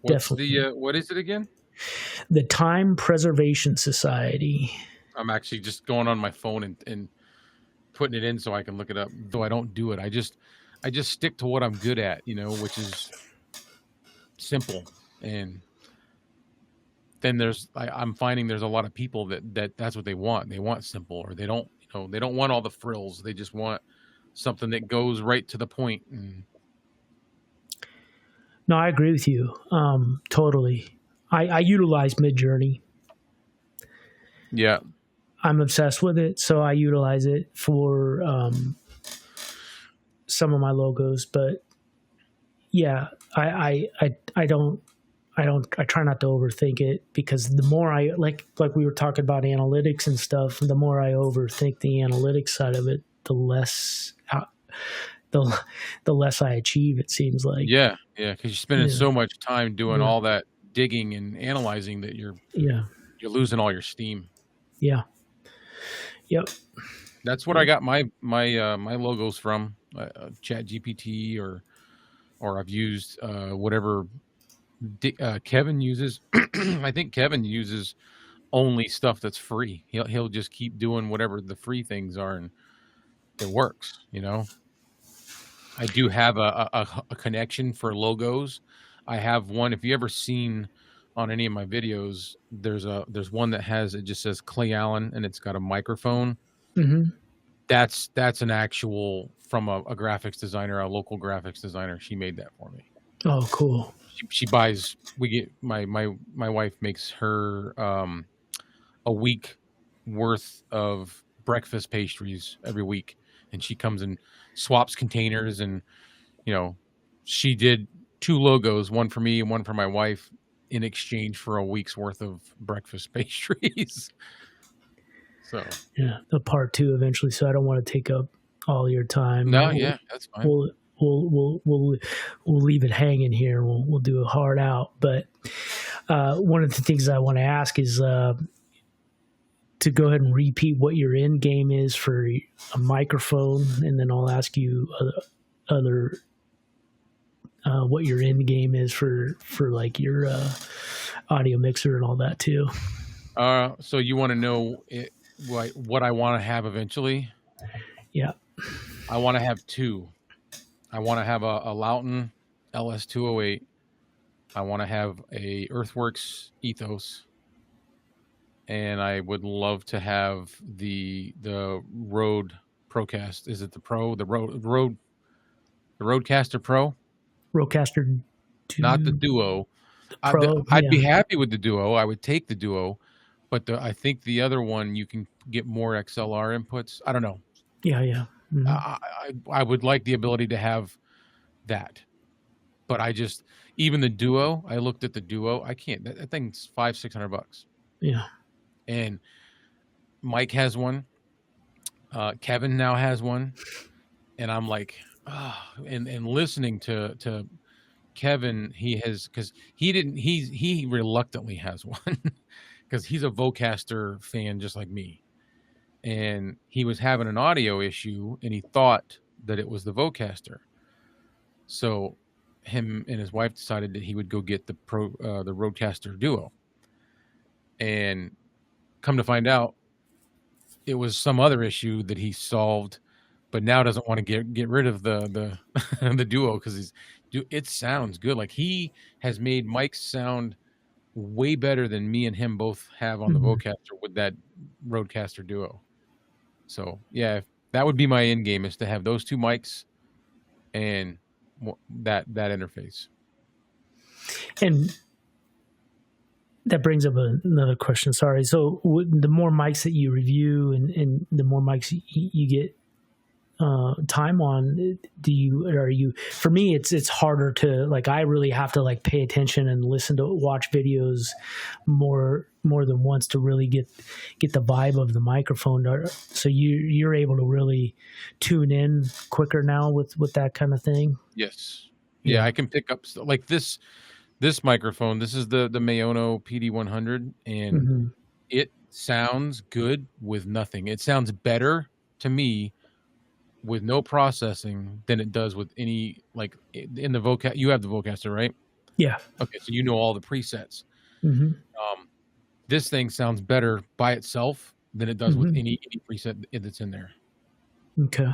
Speaker 1: definitely.
Speaker 2: What is it again?
Speaker 1: The Time Preservation Society.
Speaker 2: I'm actually just going on my phone and putting it in so I can look it up. Though I don't do it. I just stick to what I'm good at, which is simple. And then I'm finding there's a lot of people that's what they want. They want simple, or they don't want all the frills. They just want something that goes right to the point.
Speaker 1: No, I agree with you. Totally. I utilize Midjourney.
Speaker 2: Yeah.
Speaker 1: I'm obsessed with it, so I utilize it for some of my logos. But I try not to overthink it, because the more I like we were talking about analytics and stuff, the more I overthink the analytics side of it, the less I achieve, it seems like.
Speaker 2: Yeah, because you're spending so much time doing all that digging and analyzing that you're losing all your steam.
Speaker 1: Yeah. Yep.
Speaker 2: That's what I got my logos from, ChatGPT, or I've used whatever Kevin uses. I think Kevin uses only stuff that's free. He'll just keep doing whatever the free things are, and it works. I do have a connection for logos. I have one. If you ever seen on any of my videos, there's one that it just says Clay Allen, and it's got a microphone.
Speaker 1: Mm-hmm.
Speaker 2: That's an actual from a graphics designer, a local graphics designer. She made that for me.
Speaker 1: Oh, cool.
Speaker 2: She buys. We get my wife makes her a week worth of breakfast pastries every week, and she comes and swaps containers, and she did 2 logos, one for me and one for my wife, in exchange for a week's worth of breakfast pastries. So
Speaker 1: the part 2 eventually. So I don't want to take up all your time.
Speaker 2: No, that's fine.
Speaker 1: We'll leave it hanging here. We'll do a hard out. But one of the things I want to ask is to go ahead and repeat what your end game is for a microphone, and then I'll ask you other what your end game is for like your audio mixer and all that too.
Speaker 2: So you want to know what I want to have eventually.
Speaker 1: Yeah.
Speaker 2: I want to have two. I want to have a Loughton LS208. I want to have a Earthworks Ethos, and I would love to have the Rode Procast. Is it the Pro? The Rodecaster Pro,
Speaker 1: Rodecaster
Speaker 2: not the
Speaker 1: 2
Speaker 2: Duo.
Speaker 1: Pro.
Speaker 2: I'd be
Speaker 1: Yeah.
Speaker 2: happy with the Duo. I would take the Duo, but I think the other one you can get more XLR inputs. I don't know.
Speaker 1: Yeah. Yeah. Mhm.
Speaker 2: I would like the ability to have that, but even the Duo. I looked at the Duo. I can't. That thing's $500-$600,
Speaker 1: Yeah.
Speaker 2: and Mike has one. Kevin now has one, and I'm like, and listening to Kevin, because he reluctantly has one because he's a Vocaster fan just like me, and he was having an audio issue and he thought that it was the Vocaster. So him and his wife decided that he would go get the Rodecaster Duo, and come to find out it was some other issue that he solved, but now doesn't want to get rid of the the Duo because it sounds good. Like, he has made Mike sound way better than me and him both have on the Vocaster with that Rodecaster Duo. So yeah, that would be my end game, is to have those two mics and that interface.
Speaker 1: And that brings up another question. Sorry. So the more mics that you review and the more mics you get time on, for me, it's harder to, like, I really have to like pay attention and watch videos more than once to really get the vibe of the microphone. So you're able to really tune in quicker now with that kind of thing.
Speaker 2: Yes. Yeah. I can pick up like this microphone. This is the Mayono PD100, and it sounds good with nothing. It sounds better to me with no processing than it does with any, like, in the Vocaster. You have the Vocaster, right?
Speaker 1: Yeah.
Speaker 2: Okay, so you know all the presets. This thing sounds better by itself than it does with any preset that's in there.
Speaker 1: Okay.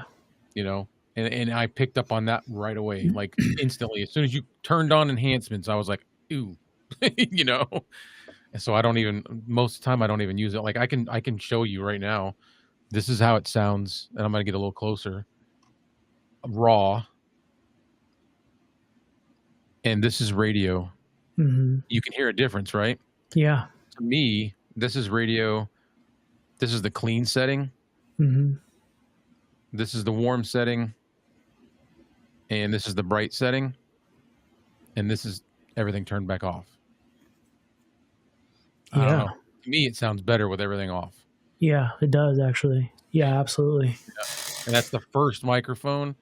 Speaker 2: You know, and I picked up on that right away, like instantly. As soon as you turned on enhancements, I was like, ooh, you know. And so most of the time I don't even use it. Like, I can show you right now. This is how it sounds, and I'm going to get a little closer. Raw. And this is radio. You can hear a difference, right?
Speaker 1: Yeah.
Speaker 2: To me, this is radio. This is the clean setting. This is the warm setting. And this is the bright setting. And this is everything turned back off. I don't know. To me, it sounds better with everything off.
Speaker 1: Yeah, it does, actually. Yeah, absolutely.
Speaker 2: Yeah. And that's the first microphone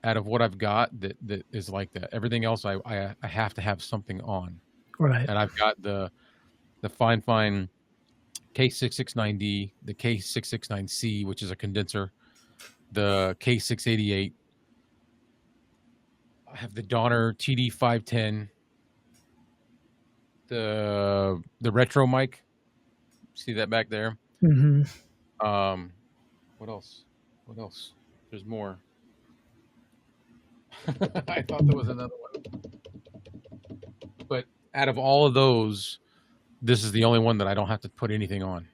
Speaker 2: out of what I've got that is like that. Everything else, I have to have something on.
Speaker 1: Right.
Speaker 2: And I've got the Fine K669D, the K669C, which is a condenser, the K688. I have the Donner TD510, the retro mic. See that back there? What else? There's more. I thought there was another one. But out of all of those, this is the only one that I don't have to put anything on.